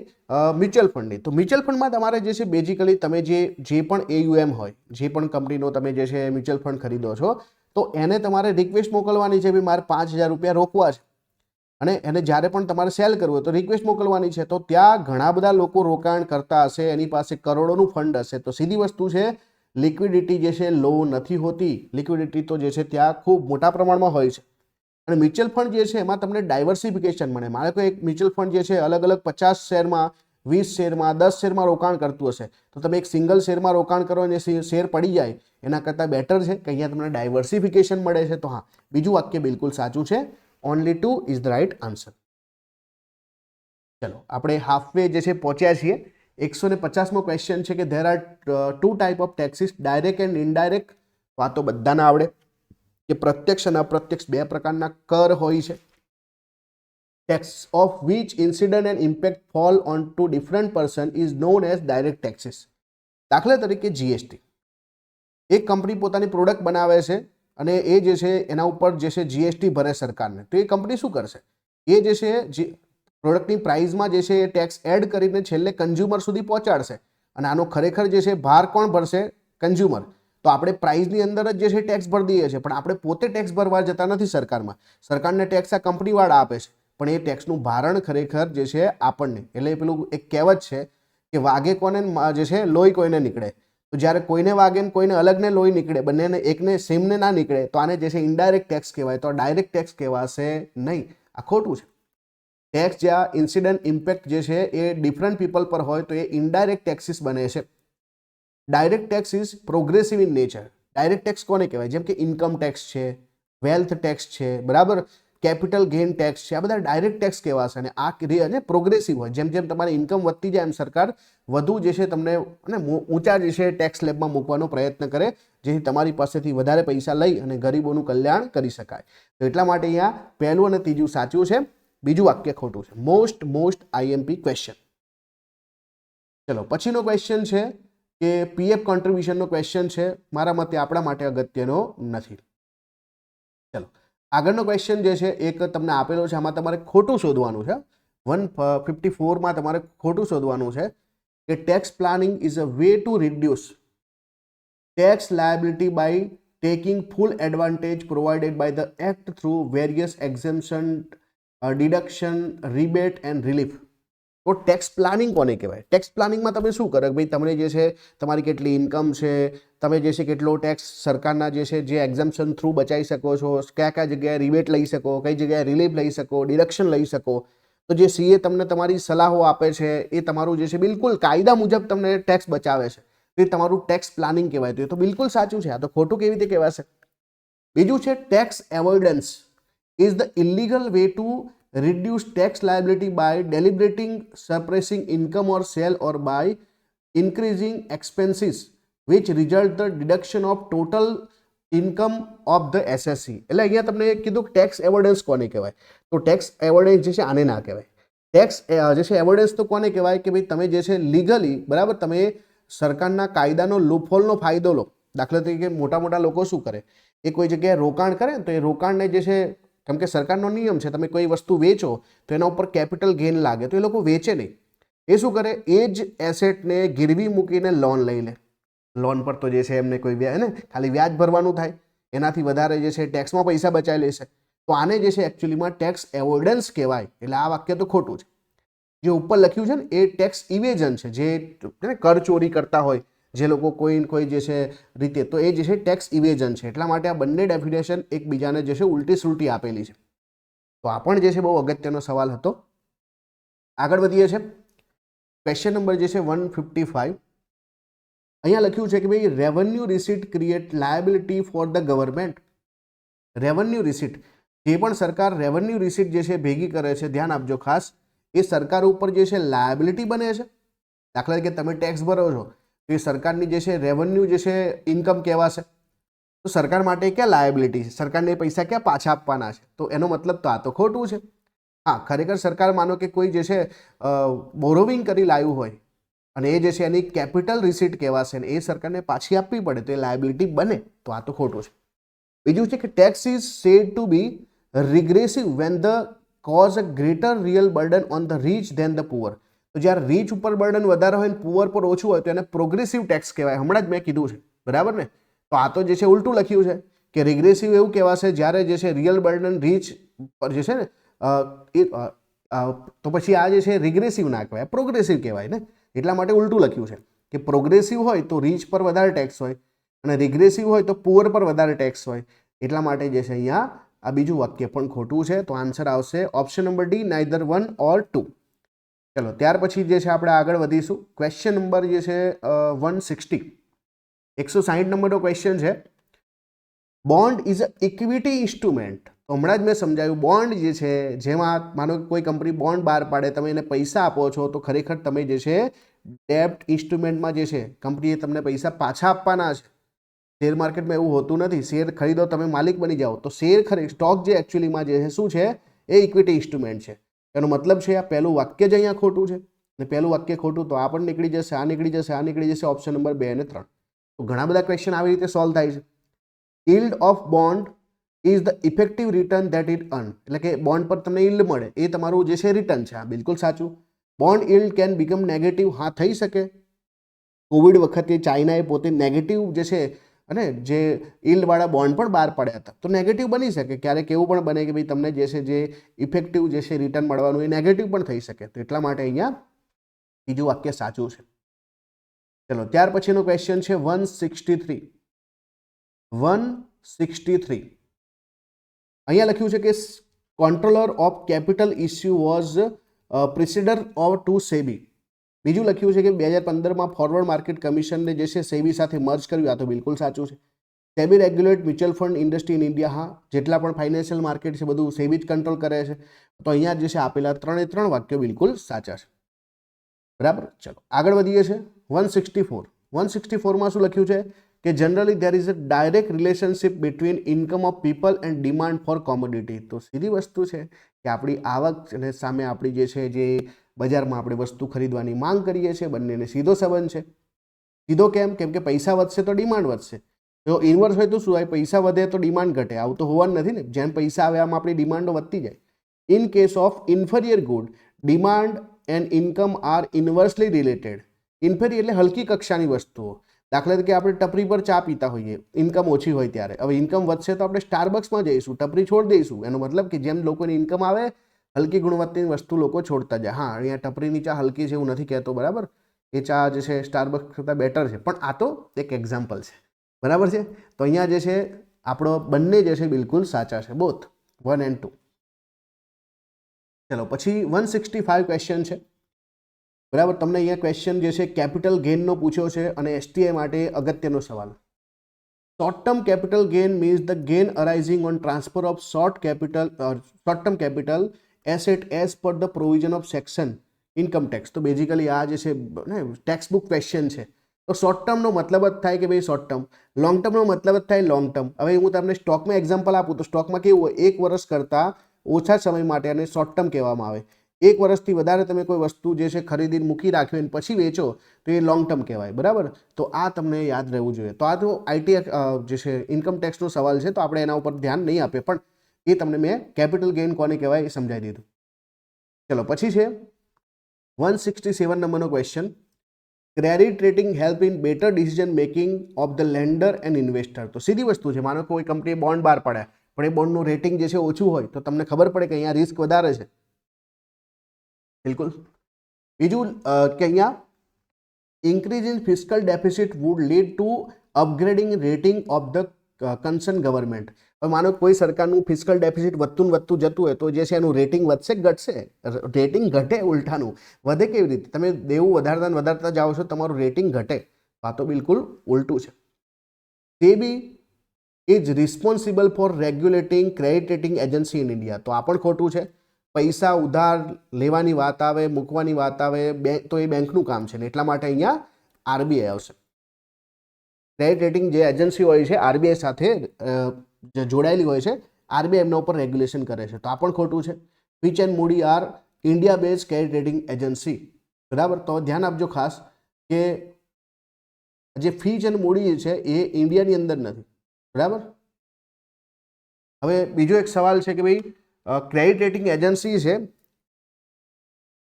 મ્યુચ્યુઅલ ફંડની, તો મ્યુચ્યુઅલ ફંડમાં તમારે જે છે બેઝિકલી તમે જે પણ AUM હોય, જે પણ કંપનીનો તમે જે છે મ્યુચ્યુઅલ ફંડ ખરીદો છો, તો એને તમારે રિક્વેસ્ટ મોકલવાની છે કે મારે 5,000 રૂપિયા રોકવા છે. અને એને જ્યારે પણ તમારે સેલ કરવું હોય તો રિક્વેસ્ટ મોકલવાની છે. તો ત્યાં ઘણા બધા લોકો રોકાણ કરતા હશે, એની પાસે કરોડોનું ફંડ હશે. તો સીધી વસ્તુ છે, લિક્વિડિટી જે છે લો નથી હોતી. લિક્વિડિટી તો જે છે ત્યાં ખૂબ મોટા પ્રમાણમાં હોય છે. અને મ્યુચ્યુઅલ ફંડ જે છે એમાં તમને ડાયવર્સિફિકેશન મળે. મારે કોઈ એક મ્યુચ્યુઅલ ફંડ જે છે અલગ અલગ 50 શેરમાં, 20 શેરમાં, 10 શેરમાં રોકાણ કરતું હશે, તો તમે એક સિંગલ શેરમાં રોકાણ કરો અને શેર પડી જાય એના કરતાં બેટર છે કે અહીંયા તમને ડાયવર્સિફિકેશન મળે છે. તો હા, બીજું વાક્ય બિલકુલ સાચું છે. Only 2 is the right answer. ચલો આપણે હાફ વે જે છે પહોંચ્યા છીએ. 150મો ક્વેશ્ચન છે કે there are 2 type of taxes, direct and indirect. વાતો બધાને આવડે કે પ્રત્યક્ષ અને અપ્રત્યક્ષ બે પ્રકારના કર હોય છે. Tax of which incident and impact fall on to different person is known as direct taxes. દાખલા તરીકે જીએસટી. એક કંપની પોતાની પ્રોડક્ટ બનાવે છે અને એ જે છે એના ઉપર જે છે જીએસટી ભરે સરકારને. તો એ કંપની શું કરશે? એ જે છે પ્રોડક્ટની પ્રાઇસમાં જે છે એ ટેક્સ એડ કરીને છેલ્લે કન્ઝ્યુમર સુધી પહોંચાડશે. અને આનો ખરેખર જે છે ભાર કોણ ભરશે? કન્ઝ્યુમર. તો આપણે પ્રાઇસની અંદર જ જે છે ટેક્સ ભરી દઈએ છીએ, પણ આપણે પોતે ટેક્સ ભરવા જતા નથી સરકારમાં. સરકારને ટેક્સ આ કંપનીવાળા આપે છે, પણ એ ટેક્સનું ભારણ ખરેખર જે છે આપણને. એટલે પેલું એક કહેવત છે કે વાગે કોને જે છે લોહી કોઈને નીકળે. તો જ્યારે કોઈને વાગે ને કોઈને અલગને લોહી નીકળે, બંનેને એકને સેમને ના નીકળે, તો આને જે છે ઇનડાયરેક્ટ ટેક્સ કહેવાય. તો ડાયરેક્ટ ટેક્સ કહેવાશે નહીં. આ ખોટું છે. ટેક્સ જ્યાં ઇન્સિડન્ટ ઇમ્પેક્ટ જે છે એ ડિફરન્ટ પીપલ પર હોય તો એ ઇનડાયરેક્ટ ટેક્સીસ બને છે. Direct tax is progressive in nature. Direct tax કોને કહેવાય? જેમ કે ઇન્કમ ટેક્સ છે, વેલ્થ ટેક્સ છે, બરાબર, કેપિટલ ગેઇન ટેક્સ છે. આ બધા ડાયરેક્ટ ટેક્સ કહેવાશે. અને આ અને પ્રોગ્રેસિવ હોય. જેમ જેમ તમારી ઇન્કમ વધતી જાય એમ સરકાર વધુ જે છે તમને ઊંચા જે છે ટેક્સ સ્લેબમાં મૂકવાનો પ્રયત્ન કરે, જેથી તમારી પાસેથી વધારે પૈસા લઈ અને ગરીબોનું કલ્યાણ કરી શકાય. તો એટલા માટે અહીંયા પહેલું અને ત્રીજું સાચું છે, બીજું વાક્ય ખોટું છે. Most IMP question. ચલો પછીનો ક્વેશ્ચન છે કે પીએફ કોન્ટ્રીબ્યુશનનો ક્વેશ્ચન છે. મારા મતે આપણા માટે અગત્યનો નથી. ચલો આગળનો ક્વેશ્ચન જે છે એક તમને આપેલો છે, આમાં તમારે ખોટું શોધવાનું છે. 154માં તમારે ખોટું શોધવાનું છે કે tax planning is a way to reduce tax liability by taking full advantage provided by the act through various exemption, deduction, rebate and relief. તો ટેક્સ પ્લાનિંગ કોને કહેવાય? ટેક્સ પ્લાનિંગમાં તમે શું કરો? ભાઈ તમને જે છે તમારી કેટલી ઇન્કમ છે, તમે જે છે કેટલો ટેક્સ સરકારના જે છે જે એક્ઝમ્પશન થ્રુ બચાવી શકો છો, કયા કયા જગ્યાએ રિબેટ લઈ શકો, કઈ જગ્યાએ રિલીફ લઈ શકો, ડિડક્શન લઈ શકો. તો જે સીએ તમને તમારી સલાહો આપે છે એ તમારું જે છે બિલકુલ કાયદા મુજબ તમને ટેક્સ બચાવે છે. એ તમારું ટેક્સ પ્લાનિંગ કહેવાય. તો એ તો બિલકુલ સાચું છે. આ તો ખોટું કેવી રીતે કહેવાશે? બીજું છે tax avoidance is the illegal way to reduce tax liability by deliberating suppressing income or sale or by increasing expenses which result the deduction of total income of the SSC. એટલે અહીંયા તમને કીધું ટેક્સ એવોઇડન્સ કોને કહેવાય? તો ટેક્સ એવોઇડન્સ જે છે આને ના કહેવાય. ટેક્સ જે છે એવોઇડન્સ તો કોને કહેવાય કે ભાઈ તમે જે છે લીગલી, બરાબર, તમે સરકારના કાયદાનો લૂપહોલનો ફાયદો લો. દાખલા તરીકે મોટા મોટા લોકો શું કરે? એ કોઈ જગ્યાએ રોકાણ કરે તો એ રોકાણને જે છે, કેમ કે સરકારનો નિયમ છે તમે કોઈ વસ્તુ વેચો તો એના ઉપર કેપિટલ ગેઇન લાગે, તો એ લોકો વેચે નહીં. એ શું કરે? એ જ એસેટને ગીરવી મૂકીને લોન લઈ લે. લોન પર તો જે છે એમને કોઈ ખાલી વ્યાજ ભરવાનું થાય, એનાથી વધારે જે છે ટેક્સમાં પૈસા બચાવી લેશે. તો આને જે છે એકચ્યુઅલીમાં ટેક્સ એવોઇડન્સ કહેવાય. એટલે આ વાક્ય તો ખોટું છે. જે ઉપર લખ્યું છે ને એ ટેક્સ ઇવેઝન છે, જે કર ચોરી કરતા હોય જે લોકો કોઈ જે છે રીતે, તો એ જે છે ટેક્સ ઇવેઝન છે. એટલા માટે આ બંને ડેફિનેશન એકબીજાને જે છે ઉલટી સુલટી આપેલી છે. તો આ પણ જે છે બહુ અગત્યનો સવાલ હતો. આગળ વધીએ છીએ. ક્વેશ્ચન નંબર જે છે 155. અહીંયા લખ્યું છે કે ભાઈ revenue receipt create liability for the government. Revenue receipt, જે પણ સરકાર રેવન્યુ રિસીટ જે છે ભેગી કરે છે, ધ્યાન આપજો ખાસ, એ સરકાર ઉપર જે છે લાયબિલિટી બને છે. દાખલા તરીકે તમે ટેક્સ ભરો છો તો એ સરકારની જે છે રેવન્યુ જે છે ઇન્કમ કહેવાશે. તો સરકાર માટે ક્યાં લાયબિલિટી છે? સરકારને પૈસા ક્યાં પાછા આપવાના છે? તો એનો મતલબ તો આ તો ખોટું છે. હા, ખરેખર સરકાર માનો કે કોઈ જે છે બોરોવિંગ કરી લાવ્યું હોય અને એ જે છે એની કેપિટલ રિસીટ કહેવાશે ને એ સરકારને પાછી આપવી પડે તો એ લાયબિલિટી બને. તો આ તો ખોટું છે. બીજું છે કે tax is said to be regressive when the cause a greater real burden on the rich than the poor. તો જ્યારે રીચ ઉપર બર્ડન વધારે હોય ને પુઅર પર ઓછું હોય તો એને પ્રોગ્રેસિવ ટેક્સ કહેવાય. હમણાં જ મેં કીધું છે, બરાબર ને? તો આ તો જે છે ઉલટું લખ્યું છે કે રિગ્રેસિવ એવું કહેવાશે જ્યારે જે છે રિયલ બર્ડન રીચ પર જે છે ને તો પછી આ જે છે રિગ્રેસિવ ના કહેવાય, પ્રોગ્રેસિવ કહેવાય ને. એટલા માટે ઉલટું લખ્યું છે કે પ્રોગ્રેસિવ હોય તો રીચ પર વધારે ટેક્સ હોય અને રિગ્રેસિવ હોય તો પુઅર પર વધારે ટેક્સ હોય. એટલા માટે જે છે અહીંયા આ બીજું વાક્ય પણ ખોટું છે. તો આન્સર આવશે option number D, neither 1 or 2. ચલો ત્યાર પછી જે છે આપણે આગળ વધીશું. ક્વેશ્ચન નંબર જે છે 160, 160 નંબરનો ક્વેશ્ચન છે. Bond is a equity instrument. તો હમણાં જ મેં સમજાવ્યું, બોન્ડ જે છે જેમાં માનો કે કોઈ કંપની બોન્ડ બહાર પાડે, તમે એને પૈસા આપો છો તો ખરેખર તમે જે છે ડેપ્ટ ઇન્સ્ટ્રુમેન્ટમાં જે છે કંપનીએ તમને પૈસા પાછા આપવાના છે. શેર માર્કેટમાં એવું હોતું નથી. શેર ખરીદો તમે માલિક બની જાઓ, તો શેર સ્ટોક જે એકચ્યુઅલીમાં જે છે શું છે એ ઇક્વિટી ઇન્સ્ટ્રુમેન્ટ છે. એનો મતલબ છે આ પહેલું વાક્ય જ અહીંયા ખોટું છે અને પહેલું વાક્ય ખોટું તો આ પણ નીકળી જશે, આ નીકળી જશે, આ નીકળી જશે. ઓપ્શન નંબર 2 અને 3. તો ઘણા બધા ક્વેશ્ચન આવી રીતે સોલ્વ થાય છે. yield of bond is the effective return that it earn. એટલે કે બોન્ડ પર તમને yield મળે એ તમારું જે છે રિટર્ન છે. આ બિલકુલ સાચું. Bond yield can become negative. હા, થઈ શકે. કોવિડ વખતે ચાઇનાએ પોતે નેગેટિવ જે છે અને જે yield-વાળા બોન્ડ પણ બહાર પાડ્યા હતા, તો નેગેટિવ બની શકે. ક્યારેક એવું પણ બને કે ભાઈ તમને જે છે જે ઇફેક્ટિવ જે છે રિટર્ન મળવાનું એ નેગેટિવ પણ થઈ શકે. તો એટલા માટે અહીંયા બીજું વાક્ય સાચું છે. ચલો ત્યાર પછીનો ક્વેશ્ચન છે 163. 163 અહીંયા લખ્યું છે કે controller of capital issue was preceder of to SEBI. બીજું લખ્યું છે કે 2015માં ફોરવર્ડ માર્કેટ કમિશનને જે છે સેબી સાથે મર્જ કર્યું. આ તો બિલકુલ સાચું છે. SEBI regulate mutual fund industry in India. હા, જેટલા પણ ફાઇનાન્શિયલ માર્કેટ છે બધું સેબી જ કંટ્રોલ કરે છે. તો અહીંયા જે છે આપેલા 3 વાક્યો બિલકુલ સાચા છે. બરાબર. ચલો આગળ વધીએ છીએ. 164. 164માં શું લખ્યું છે કે generally there is a direct relationship between income of people and demand for commodity. તો સીધી વસ્તુ છે કે આપણી આવક અને સામે આપણી જે છે જે બજારમાં આપણે વસ્તુ ખરીદવાની માંગ કરીએ છીએ, બંનેને સીધો સંબંધ છે. સીધો કેમ? કેમ કે પૈસા વધશે તો ડિમાન્ડ વધશે. જો ઇન્વર્સ હોય તો શું હોય? પૈસા વધે તો ડિમાન્ડ ઘટે. આવું તો હોવાનું નથી ને. જેમ પૈસા આવે આમ આપણી ડિમાન્ડો વધતી જાય. In case of inferior good, demand and income are inversely related. Inferior એટલે હલકી કક્ષાની વસ્તુઓ. દાખલા તરીકે આપણે ટપરી પર ચા પીતા હોઈએ, ઇન્કમ ઓછી હોય ત્યારે. હવે ઇન્કમ વધશે તો આપણે સ્ટારબક્સમાં જઈશું, ટપરી છોડી દઈશું. એનો મતલબ કે જેમ લોકોની ઇન્કમ આવે, હલકી ગુણવત્તાની વસ્તુ લોકો છોડતા જાય. હા, અહીંયા ટપરીની ચા હલકી છે એવું નથી કહેતો, બરાબર. એ ચા જે છે સ્ટારબક્સ કરતાં બેટર છે, પણ આ તો એક એક્ઝામ્પલ છે, બરાબર છે. તો અહીંયા જે છે આપણો બંને જે છે બિલકુલ સાચા છે, બોથ 1 and 2. ચલો પછી 165 ક્વેશ્ચન છે. બરાબર. તમને અહીંયા ક્વેશ્ચન જે છે કેપિટલ ગેઇનનો પૂછ્યો છે અને એસટીઆઈ માટે અગત્યનો સવાલ. Short term capital gain means the gain arising on transfer of short term capital asset as per the provision of section income tax. તો બેઝિકલી આ જે છે ને ટેક્સ્ટ બુક ક્વેશ્ચન છે. તો શોર્ટ ટર્મનો મતલબ જ થાય કે ભાઈ શોર્ટ ટર્મ, લોંગ ટર્મનો મતલબ જ થાય લોંગ ટર્મ. હવે હું તમને સ્ટોકમાં એક્ઝામ્પલ આપું તો સ્ટોકમાં કેવું હોય, 1 વર્ષ કરતાં ઓછા સમય માટે અને શોર્ટ ટર્મ કહેવામાં આવે. 1 વર્ષથી વધારે તમે કોઈ વસ્તુ જે છે ખરીદીને મૂકી રાખ્યો અને પછી વેચો તો એ લોંગ ટર્મ કહેવાય, બરાબર. તો આ તમને યાદ રહેવું જોઈએ. તો આ તો આઈટી જે છે ઇન્કમ ટેક્સનો સવાલ છે, તો આપણે એના ઉપર ધ્યાન નહીં આપીએ, પણ એ તમને મેં કેપિટલ ગેઇન કોને કહેવાય એ સમજાવી દીધું. ચલો પછી છે 167 નંબરનો question. Credit rating help in better decision making of the lender and investor. તો સીધી વસ્તુ છે. માનો કોઈ કંપનીએ બોન્ડ બહાર પાડ્યા, પણ એ બોન્ડનું રેટિંગ જે છે ઓછું હોય તો તમને ખબર પડે કે અહીંયા રિસ્ક વધારે છે. બિલકુલ. બીજું કે અહીંયા increase in fiscal deficit would lead to upgrading rating of the concern government. હવે માનો કોઈ સરકારનું ફિસ્કલ ડેફિસિટ વધતું જતું હોય તો જે છે એનું રેટિંગ વધશે કે ઘટશે? રેટિંગ ઘટે. ઉલટાનું વધે. કેવી રીતે? તમે દેવું વધારતા જાઓ છો, તમારું રેટિંગ ઘટે. આ તો બિલકુલ ઉલટું છે. SEBI is responsible four regulating credit rating agency in India. તો આ પણ ખોટું છે. પૈસા ઉધાર લેવાની વાત આવે, મૂકવાની વાત આવે, તો એ બેંકનું કામ છે ને એટલા માટે અહીંયા આરબીઆઈ આવશે. ક્રેડિટ રેટિંગ જે એજન્સી હોય છે આરબીઆઈ સાથે જોડાયેલી હોય છે, આરબીઆઈ એમના ઉપર રેગ્યુલેશન કરે છે. તો આ પણ ખોટું છે. Fitch and Moody are India base credit rating agency, બરાબર. તો ધ્યાન આપજો ખાસ કે જે ફિચ એન્ડ મૂડી છે એ ઇન્ડિયાની અંદર નથી, બરાબર. હવે બીજો એક સવાલ છે કે ભાઈ ક્રેડિટ રેટિંગ એજન્સી છે,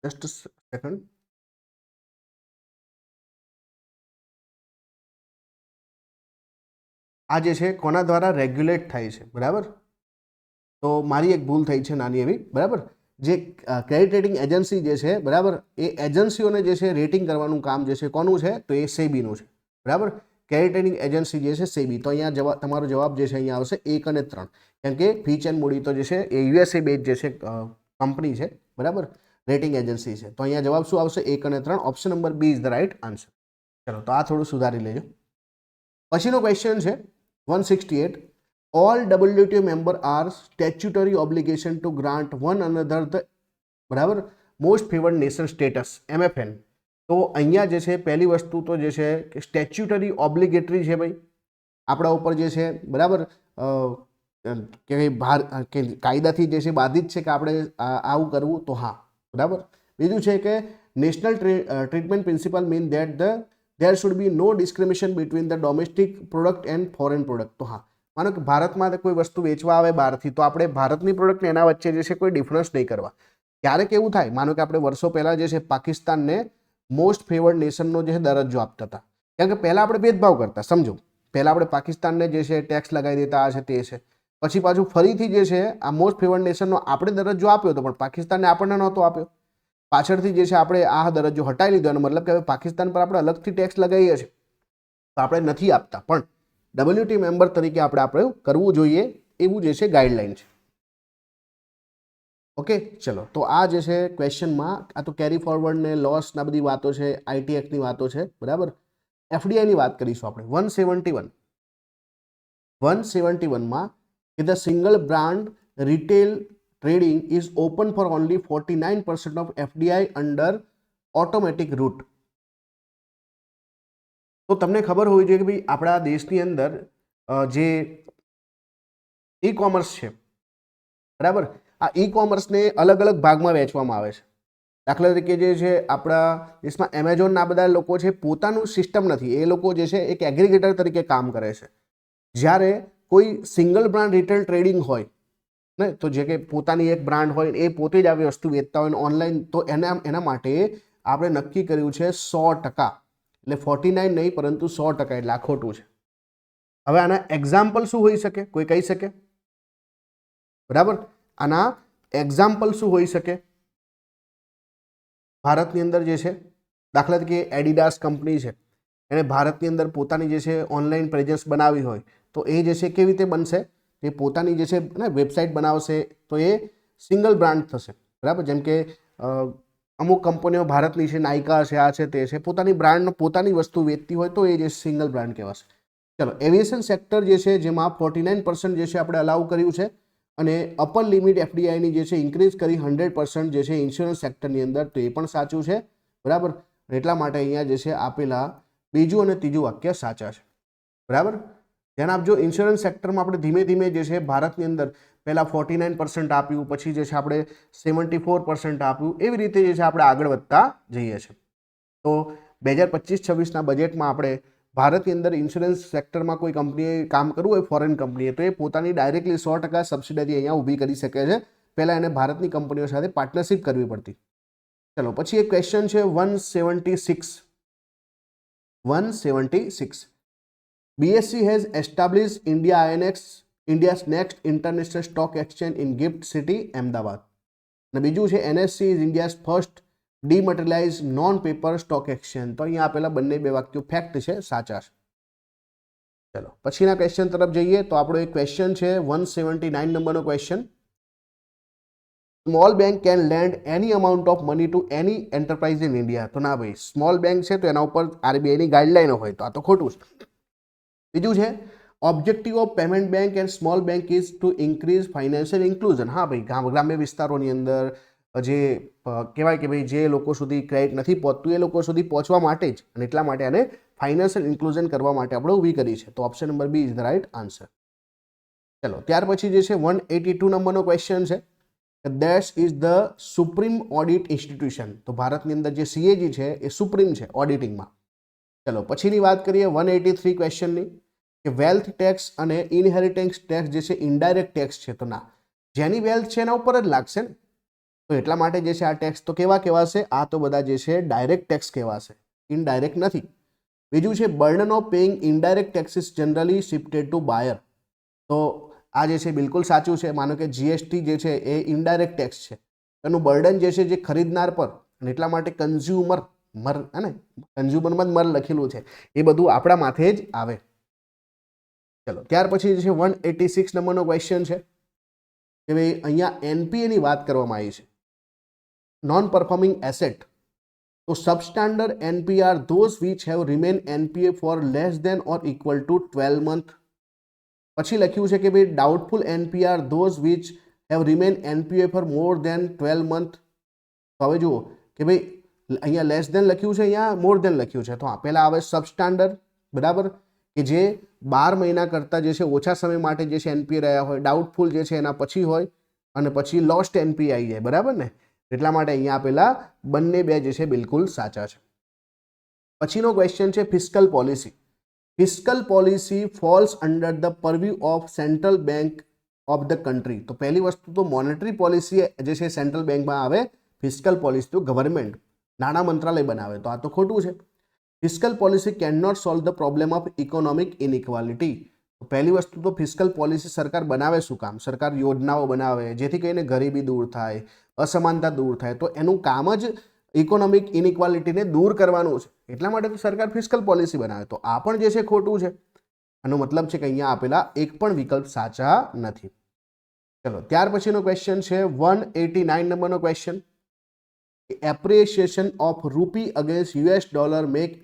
જસ્ટ સેકન્ડ, આ જે છે કોના દ્વારા રેગ્યુલેટ થાય છે, બરાબર. તો મારી એક ભૂલ થઈ છે નાની એવી, બરાબર. જે ક્રેડિટ રેટિંગ એજન્સી જે છે, બરાબર, એ એજન્સીઓને જે છે રેટિંગ કરવાનું કામ જે છે કોનું છે, તો એ સેબીનું છે, બરાબર. ક્રેડિટ રેટિંગ એજન્સી જે છે સેબી. તો અહીંયા તમારો જવાબ જે છે અહીંયા આવશે 1 અને 3, કેમ કે ફીચ એન્ડ મૂડી તો જે છે એ યુએસએ બેઝ જે છે કંપની છે, બરાબર, રેટિંગ એજન્સી છે. તો અહીંયા જવાબ શું આવશે? 1 અને 3. Option number B is the right answer. ચલો, તો આ થોડું સુધારી લેજો. પછીનો ક્વેશ્ચન છે 168. All WTO member are statutory obligation to grant one another the, બરાબર, most favoured nation status, MFN. તો અહીંયા જે છે પહેલી વસ્તુ તો જે છે કે સ્ટેચ્યુટરી ઓબ્લિગેટરી છે ભાઈ આપણા ઉપર જે છે, બરાબર, કે કાયદાથી જે છે બાધિત છે કે આપણે આવું કરવું, તો હા, બરાબર. બીજું છે કે national treatment principal mean that there should be no discrimination between the domestic product and foreign product. તો હા, માનો કે ભારતમાં કોઈ વસ્તુ વેચવા આવે બહારથી, તો આપણે ભારતની પ્રોડક્ટને એના વચ્ચે જે છે કોઈ ડિફરન્સ નહીં કરવા. ક્યારેક એવું થાય, માનો કે આપણે વર્ષો પહેલાં જે છે પાકિસ્તાનને મોસ્ટ ફેવર્ડ નેશનનો જે દરજ્જો આપતા હતા, કારણ કે પહેલાં આપણે ભેદભાવ કરતા, સમજો. પહેલાં આપણે પાકિસ્તાનને જે છે ટેક્સ લગાવી દેતા, આ છે તે છે. પછી પાછું ફરીથી જે છે આ મોસ્ટ ફેવર્ડ નેશનનો આપણે દરજ્જો આપ્યો હતો, પણ પાકિસ્તાનને આપણને નહોતો આપ્યો. પાછળથી જે છે આપણે આ દરજ્જો હટાવી લીધો, એનો મતલબ કે હવે પાકિસ્તાન પર આપણે અલગથી ટેક્સ લગાવીએ છીએ, તો આપણે નથી આપતા. પણ WTO મેમ્બર તરીકે આપણે કરવું જોઈએ, એવું જે છે ગાઈડલાઈન છે. ઓકે, ચલો, તો આ જે છે ક્વેશ્ચનમાં આ તો કેરી ફોરવર્ડ ને લોસ ના બધી વાતો છે, IT એક્ટની વાતો છે, બરાબર. FDI ની વાત કરીશું આપણે. 171માં કે the single brand retail trading is open for only 49% of FDI under automatic route. તો તમને ખબર હોવી જોઈએ કે ભાઈ આપણા દેશની અંદર જે ઈ-કોમર્સ છે, બરાબર, આ ઈ-કોમર્સને અલગ અલગ ભાગમાં વેચવામાં આવે છે. દાખલા તરીકે જે છે આપણા દેશમાં એમેઝોન આ બધા લોકો છે, પોતાનું સિસ્ટમ નથી, એ લોકો જે છે એક એગ્રીગેટર તરીકે કામ કરે છે. જ્યારે કોઈ સિંગલ બ્રાન્ડ રિટેલ ટ્રેડિંગ હોય ને, તો જે કે પોતાની એક બ્રાન્ડ હોય, એ પોતે જ આવી વસ્તુ વેચતા હોય ઓનલાઈન, તો એના માટે આપણે નક્કી કર્યું છે 100%, એટલે 49 નહીં પરંતુ 100%, એટલે આ ખોટું છે. હવે આના એક્ઝામ્પલ શું હોઈ શકે, કોઈ કહી શકે? બરાબર, આના એક્ઝામ્પલ શું હોઈ શકે ભારતની અંદર જે છે? દાખલા તરીકે એડિડાસ કંપની છે, એણે ભારતની અંદર પોતાની જે છે ઓનલાઈન પ્રેઝન્સ બનાવી હોય, તો એ જે છે કેવી રીતે બનશે? એ પોતાની જે છે ને વેબસાઇટ બનાવશે, તો એ સિંગલ બ્રાન્ડ થશે, બરાબર. જેમ કે અમુક કંપનીઓ ભારતની છે, નાયકા છે, આ છે તે છે, પોતાની બ્રાન્ડ પોતાની વસ્તુ વેચતી હોય, તો એ જે સિંગલ બ્રાન્ડ કહેવાશે. ચલો, એવિએશન સેક્ટર જે છે જેમાં 49% જે છે આપણે અલાઉ કર્યું છે, અને અપર લિમિટ FDIની જે છે ઇન્ક્રીઝ કરી 100% જે છે ઇન્સ્યોરન્સ સેક્ટરની અંદર, તો એ પણ સાચું છે, બરાબર. એટલા માટે અહીંયા જે છે આપેલા બીજું અને ત્રીજું વાક્ય સાચા છે, બરાબર. ધ્યાન આપજો. ઇન્સ્યોરન્સ સેક્ટરમાં આપણે ધીમે ધીમે જે છે ભારતની અંદર પહેલાં 49% આપ્યું, પછી જે છે આપણે 74% આપ્યું, એવી રીતે જે છે આપણે આગળ વધતા જઈએ છીએ. તો 2025-26ના બજેટમાં આપણે ભારતની અંદર ઇન્સ્યોરન્સ સેક્ટરમાં કોઈ કંપનીએ કામ કરવું હોય, ફોરેન કંપનીએ, તો એ પોતાની ડાયરેક્ટલી 100% સબસિડી અહીંયા ઊભી કરી શકે છે. પહેલાં એને ભારતની કંપનીઓ સાથે પાર્ટનરશિપ કરવી પડતી. ચલો, પછી એક ક્વેશ્ચન છે 176. BSE has established India INX, India's next international stock exchange in GIFT City, Ahmedabad. અને બીજું છે NSE is India's first demutualized non-paper stock exchange. તો અહીંયા આપેલા બંને બે વાક્યો ફેક્ટ છે, સાચા છે. ચલો, પછીના ક્વેશ્ચન તરફ જઈએ. તો આપણો એક ક્વેશ્ચન છે 179 નંબરનો question. Small bank can land any amount of money to any enterprise in India. તો ના ભાઈ, સ્મોલ બેંક છે તો એના ઉપર RBIની ગાઈડલાઈનો હોય, તો આ તો ખોટું છે. બીજું છે objective of payment bank and small bank is two increase financial inclusion. હા ભાઈ, ગ્રામ્ય વિસ્તારોની અંદર જે કહેવાય કે ભાઈ જે લોકો સુધી ક્રેડિટ નથી પહોંચતું, એ લોકો સુધી પહોંચવા માટે જ, અને એટલા માટે આને ફાઇનાન્શિયલ ઇન્ક્લુઝન કરવા માટે આપણે ઊભી કરી છે. તો option number B is the right answer. ચલો, ત્યાર પછી જે છે 182 નંબરનો ક્વેશ્ચન છે. દેશ is the supreme audit institution. તો ભારતની અંદર જે CAG છે એ સુપ્રીમ છે ઓડિટિંગમાં. ચલો, પછીની વાત કરીએ 183 ક્વેશ્ચનની, કે વેલ્થ ટેક્સ અને ઇનહેરિટન્સ ટેક્સ જે છે ઇનડાયરેક્ટ ટેક્સ છે. તો ના, જેની વેલ્થ છે એના ઉપર જ લાગશે ને, તો એટલા માટે જે છે આ ટેક્સ તો કેવા કહેવાશે? આ તો બધા જે છે ડાયરેક્ટ ટેક્સ કહેવાશે, ઇનડાયરેક્ટ નથી. બીજું છે burden of paying indirect taxes generally shifted to buyer. તો આ જે છે બિલકુલ સાચું છે. માનો કે જીએસટી જે છે એ ઇનડાયરેક્ટ ટેક્સ છે, એનું બર્ડન જે છે જે ખરીદનાર પર, અને એટલા માટે કન્ઝ્યુમરમાં મર લખેલું છે એ બધું આપણા માથે જ આવે. ચલો ત્યાર પછી જે છે 186 નંબરનો ક્વેશ્ચન છે કે ભાઈ અહીંયા એનપીએ ની વાત કરવામાં આવી છે, નોન પરફોર્મિંગ એસેટ. તો substandard NP are those which have remain NPA for less than or equal to 12 month. પછી લખ્યું છે કે ભાઈ doubtful NP are those which have remain NPA for more than 12 month. તો હવે જુઓ કે ભાઈ અહીંયા લેસ દેન લખ્યું છે, અહીંયા મોર દેન લખ્યું છે. તો પહેલા આવે સબસ્ટાન્ડર્ડ, બરાબર, કે જે 12 મહિના કરતાં જે છે ઓછા સમય માટે જે છે એનપીએ રહ્યા હોય. ડાઉટફુલ જે છે એના પછી હોય, અને પછી લોસ્ટ એનપીએ આવી જાય, બરાબર ને. એટલા માટે અહીંયા આપેલા બંને બે જે છે બિલકુલ સાચા છે. પછીનો ક્વેશ્ચન છે fiscal policy. Fiscal policy falls under the purview of central bank of the country. તો પહેલી વસ્તુ તો મોનેટરી પોલિસી જે છે સેન્ટ્રલ બેંકમાં આવે, ફિસ્કલ પોલિસી તો ગવર્મેન્ટ નાણાં મંત્રાલય બનાવે. તો આ તો ખોટું છે. Fiscal policy can not solve the problem of economic inequality. તો પહેલી વસ્તુ તો ફિસ્કલ પોલિસી સરકાર બનાવે શું કામ? સરકાર યોજનાઓ બનાવે જેથી કરીને ગરીબી દૂર થાય, અસમાનતા દૂર થાય. તો એનું કામ જ ઇકોનોમિક ઇનઇક્વાલિટીને દૂર કરવાનું છે. એટલા માટે તો સરકાર ફિસ્કલ પોલિસી બનાવે. તો આ પણ જે છે ખોટું છે. આનો મતલબ છે કે અહીંયા આપેલા એક પણ વિકલ્પ સાચા નથી. ચલો ત્યાર પછીનો ક્વેશ્ચન છે 189 નંબરનો ક્વેશ્ચન. Appreciation of rupee against US dollar makes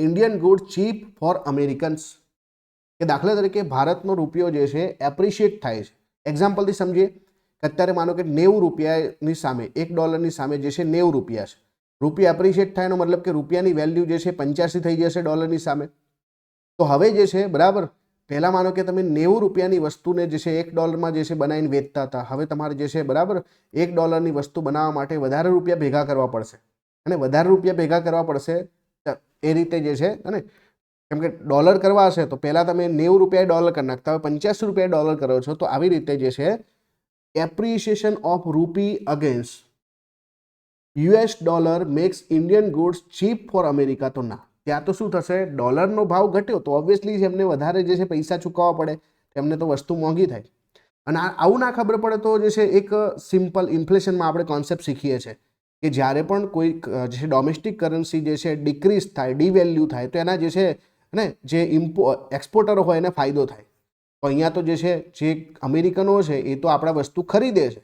Indian good cheap for Americans. કે દાખલા તરીકે ભારતનો રૂપિયો જે છે એપ્રિશિએટ થાય છે. એક્ઝામ્પલથી સમજીએ કે અત્યારે માનો કે 90 રૂપિયાની સામે $1 સામે જે છે 90 રૂપિયા છે. રૂપિયા એપ્રિશિએટ થાય એનો મતલબ કે રૂપિયાની વેલ્યુ જે છે 85 થઈ જશે ડોલરની સામે. તો હવે જે છે બરાબર, પહેલાં માનો કે તમે 90 રૂપિયાની વસ્તુને જે છે $1 જે છે બનાવીને વેચતા હતા. હવે તમારે જે છે બરાબર $1ની વસ્તુ બનાવવા માટે વધારે રૂપિયા ભેગા કરવા પડશે, અને વધારે રૂપિયા ભેગા કરવા પડશે એ રીતે જે છે. અને કેમ કે ડોલર કરવા હશે તો પહેલાં તમે 90 રૂપિયા ડોલર કરી નાખતા, હવે 85 રૂપિયા ડોલર કરો છો. તો આવી રીતે જે છે appreciation of rupee against US dollar makes Indian goods cheap for America. તો ના, ત્યાં તો શું થશે, ડોલરનો ભાવ ઘટ્યો તો ઓબ્વિયસલી એમને વધારે જે છે પૈસા ચૂકવવા પડે, તેમને તો વસ્તુ મોંઘી થાય. અને આવું ના ખબર પડે તો જે છે એક સિમ્પલ ઇન્ફ્લેશનમાં આપણે કોન્સેપ્ટ શીખીએ છીએ કે જ્યારે પણ કોઈ જે ડોમેસ્ટિક કરન્સી જે છે ડિક્રીઝ થાય, ડીવેલ્યુ થાય, તો એના જે છે ને જે એક્સપોર્ટરો હોય એને ફાયદો થાય. તો અહીંયા તો જે અમેરિકનો છે એ તો આપણા વસ્તુ ખરીદે છે,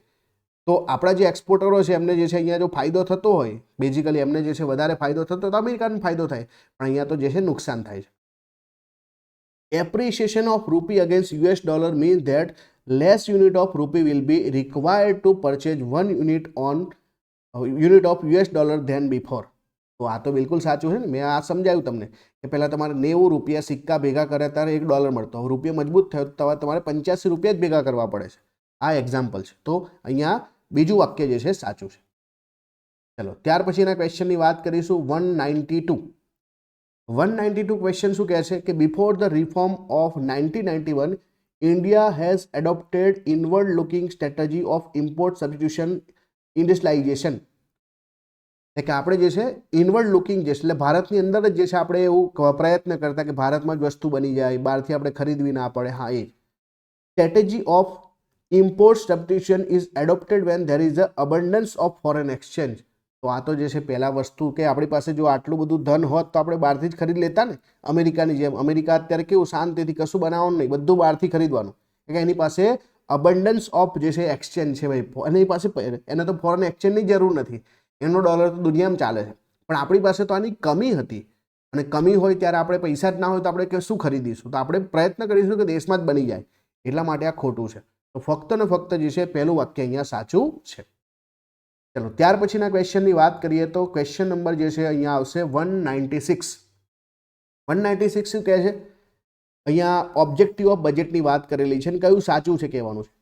તો આપણા જે એક્સપોર્ટરો છે એમને જે છે અહીંયા જો ફાયદો થતો હોય, બેઝિકલી એમને જે છે વધારે ફાયદો થતો તો અમેરિકાને ફાયદો થાય, પણ અહીંયા તો જે છે નુકસાન થાય છે. Appreciation of rupee against US dollar means that less unit of rupee will be required to purchase 1 unit of US dollar then before. તો આ તો બિલકુલ સાચું છે ને. મેં આ સમજાવ્યું તમને કે પહેલાં તમારે 90 રૂપિયા સિક્કા ભેગા કર્યા ત્યારે $1 મળતો, હવે રૂપિયો મજબૂત થયો તો તમારે 85 રૂપિયા જ ભેગા કરવા પડે છે. આ એક્ઝામ્પલ છે. તો અહીંયા બીજું વાક્ય જે છે સાચું છે. ચલો ત્યાર પછીના ક્વેશ્ચનની વાત કરીશું 192. 192 ક્વેશ્ચન શું કહે છે કે before the reform of 1991 India has adopted inward looking strategy of import substitution industrialisation. એટલે કે આપણે જે છે ઇનવર્ડ લુકિંગ જે છે એટલે ભારતની અંદર જ જે છે આપણે એવું પ્રયત્ન કરતા કે ભારતમાં જ વસ્તુ બની જાય, બહારથી આપણે ખરીદવી ના પડે. હા, a strategy of import substitution is adopted when there is a abundance of foreign exchange. તો આ તો જે છે પહેલાં વસ્તુ કે આપણી પાસે જો આટલું બધું ધન હોત તો આપણે બહારથી જ ખરીદ લેતા ને, અમેરિકાની જેમ. અમેરિકા અત્યારે કેવું શાંતિથી કશું બનાવવાનું નહીં, બધું બહારથી ખરીદવાનું, કે એની પાસે અબન્ડન્સ ઓફ જે છે એક્સચેન્જ છે ભાઈ, એની પાસે એને તો ફોરેન એક્સચેન્જની જરૂર નથી, એનો ડોલર તો દુનિયામાં ચાલે છે. પણ આપણી પાસે તો આની કમી હતી, અને કમી હોય ત્યારે આપણે પૈસા જ ના હોય તો આપણે શું ખરીદીશું? તો આપણે પ્રયત્ન કરીશું કે દેશમાં જ બની જાય. એટલા માટે આ ખોટું છે. તો ફક્ત ને ફક્ત જે છે પહેલું વાક્ય અહીંયા સાચું છે. ચલો ત્યાર પછીના ક્વેશ્ચનની વાત કરીએ તો ક્વેશ્ચન નંબર જે છે અહીંયા આવશે 196. 196 શું કહે છે? અહીંયા ઓબ્જેક્ટિવ ઓફ બજેટની વાત કરેલી છે અને કયું સાચું છે કહેવાનું છે.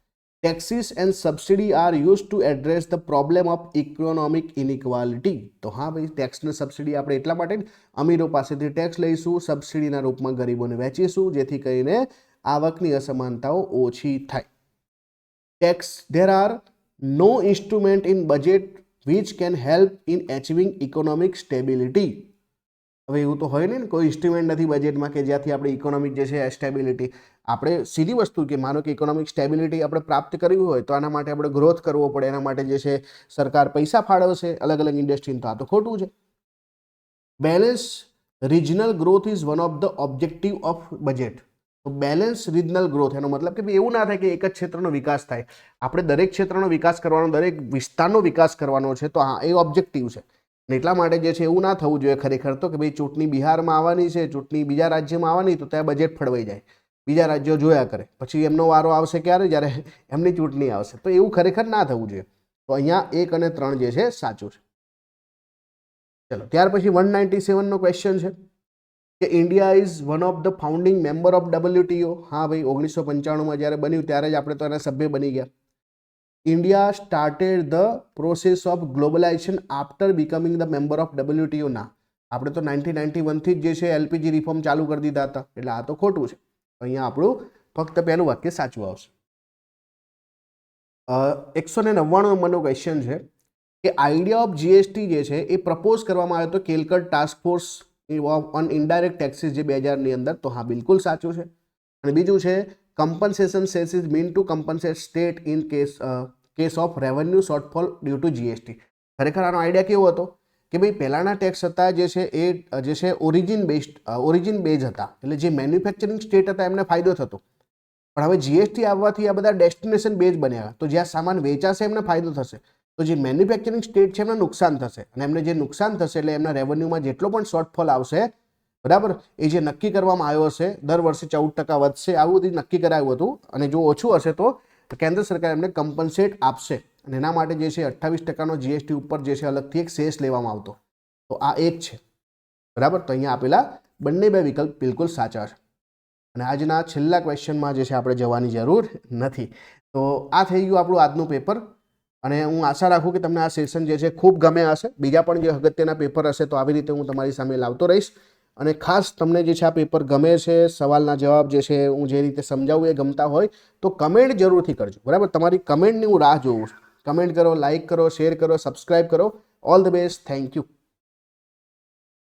Taxes and subsidy are use to address the problem of economic inequality. તો હા ભાઈ, ટેક્સ ને સબસિડી આપણે એટલા માટે અમીરો પાસેથી ટેક્સ લઈશું, સબસિડીના રૂપમાં ગરીબોને વેચીશું, જેથી કરીને આવકની અસમાનતાઓ ઓછી થાય. Tax there are no instrument in budget which can help in achieving economic stability. હવે એવું તો હોય નહીં ને, કોઈ ઇન્સ્ટ્રુમેન્ટ નથી બજેટમાં કે જ્યાંથી આપણે ઇકોનોમિક જે છે સ્ટેબિલિટી, આપણે સીધી વસ્તુ કે માનો કે ઇકોનોમિક સ્ટેબિલિટી આપણે પ્રાપ્ત કરવી હોય તો આના માટે આપણે ગ્રોથ કરવો પડે, એના માટે જે છે સરકાર પૈસા ફાળવશે અલગ અલગ ઇન્ડસ્ટ્રીને, તો આ તો ખોટું છે. Balance regional growth is one of the objective of budget. તો બેલેન્સ રિજનલ ગ્રોથ એનો મતલબ કે એવું ના થાય કે એક જ ક્ષેત્રનો વિકાસ થાય, આપણે દરેક ક્ષેત્રનો વિકાસ કરવાનો, દરેક વિસ્તારનો વિકાસ કરવાનો છે, તો હા એ ઓબ્જેક્ટિવ છે. અને એટલા માટે જે છે એવું ના થવું જોઈએ ખરેખર તો કે ભાઈ ચૂંટણી બિહારમાં આવવાની છે, ચૂંટણી બીજા રાજ્યમાં આવવાની, તો ત્યાં બજેટ ફળવાઈ જાય, બીજા રાજ્યો જોયા કરે, પછી એમનો વારો આવશે ક્યારે, જ્યારે એમની ચૂંટણી આવશે. તો એવું ખરેખર ના થવું જોઈએ. તો અહીંયા 1 અને 3 જે છે સાચું છે. ચલો ત્યાર પછી 197 નો ક્વેશ્ચન છે કે India is one of the founding member of WTO. હા ભાઈ, 1995માં જ્યારે બન્યું ત્યારે જ આપણે તો એના સભ્ય બની ગયા. India started the process of globalisation after becoming the member of WTO. ના, આપણે તો 1991થી જ જે છે LPG રિફોર્મ ચાલુ કરી દીધા હતા, એટલે આ તો ખોટું છે. અહીંયા આપણું ફક્ત પહેલું વાક્ય સાચું આવશે. 199 નંબરનો ક્વેશ્ચન છે કે આઈડિયા ઓફ GST જે છે એ પ્રપોઝ કરવામાં આવ્યો હતો Kelkar task force on indirect taxes જે 2000ની અંદર, તો હા બિલકુલ સાચું છે. અને બીજું છે compensation cess is mean to compensate state in case of revenue shortfall due to GST. ખરેખર આનો આઈડિયા કેવો હતો કે ભાઈ પહેલાંના ટેક્સ હતા જે છે એ જે છે ઓરિજિન બેઝ હતા, એટલે જે મેન્યુફેક્ચરિંગ સ્ટેટ હતા એમને ફાયદો થતો. પણ હવે GST આવવાથી આ બધા ડેસ્ટિનેશન બેઝ બન્યા, તો જ્યાં સામાન વેચાશે એમને ફાયદો થશે, તો જે મેન્યુફેક્ચરિંગ સ્ટેટ છે એમને નુકસાન થશે, અને એમને જે નુકસાન થશે એટલે એમના રેવન્યુમાં જેટલો પણ શોર્ટફોલ આવશે, બરાબર, એ જે નક્કી કરવામાં આવ્યો હશે દર વર્ષે 14% વધશે, આવું બધું નક્કી કરાયું હતું. અને જો ઓછું હશે તો કેન્દ્ર સરકાર એમને કમ્પન્સેટ આપશે, અને એના માટે જે છે 28%નો GST ઉપર જે છે અલગથી એક સેસ લેવામાં આવતો. તો આ એક છે, બરાબર. તો અહીંયા આપેલા બંને બે વિકલ્પ બિલકુલ સાચા છે. અને આજના છેલ્લા ક્વેશ્ચનમાં જે છે આપણે જવાની જરૂર નથી. તો આ થઈ ગયું આપણું આજનું પેપર, અને હું આશા રાખું કે તમને આ સેશન જે છે ખૂબ ગમે હશે. બીજા પણ જે અગત્યના પેપર હશે તો આવી રીતે હું તમારી સામે લાવતો રહીશ. અને ખાસ તમને જે છે આ પેપર ગમે છે, સવાલના જવાબ જે છે હું જે રીતે સમજાવું એ ગમતા હોય તો કમેન્ટ જરૂરથી કરજો, બરાબર. તમારી કમેન્ટની હું રાહ જોઉં છું. કમેન્ટ કરો, લાઇક કરો, શેર કરો, સબસ્ક્રાઇબ કરો. All the best. Thank you.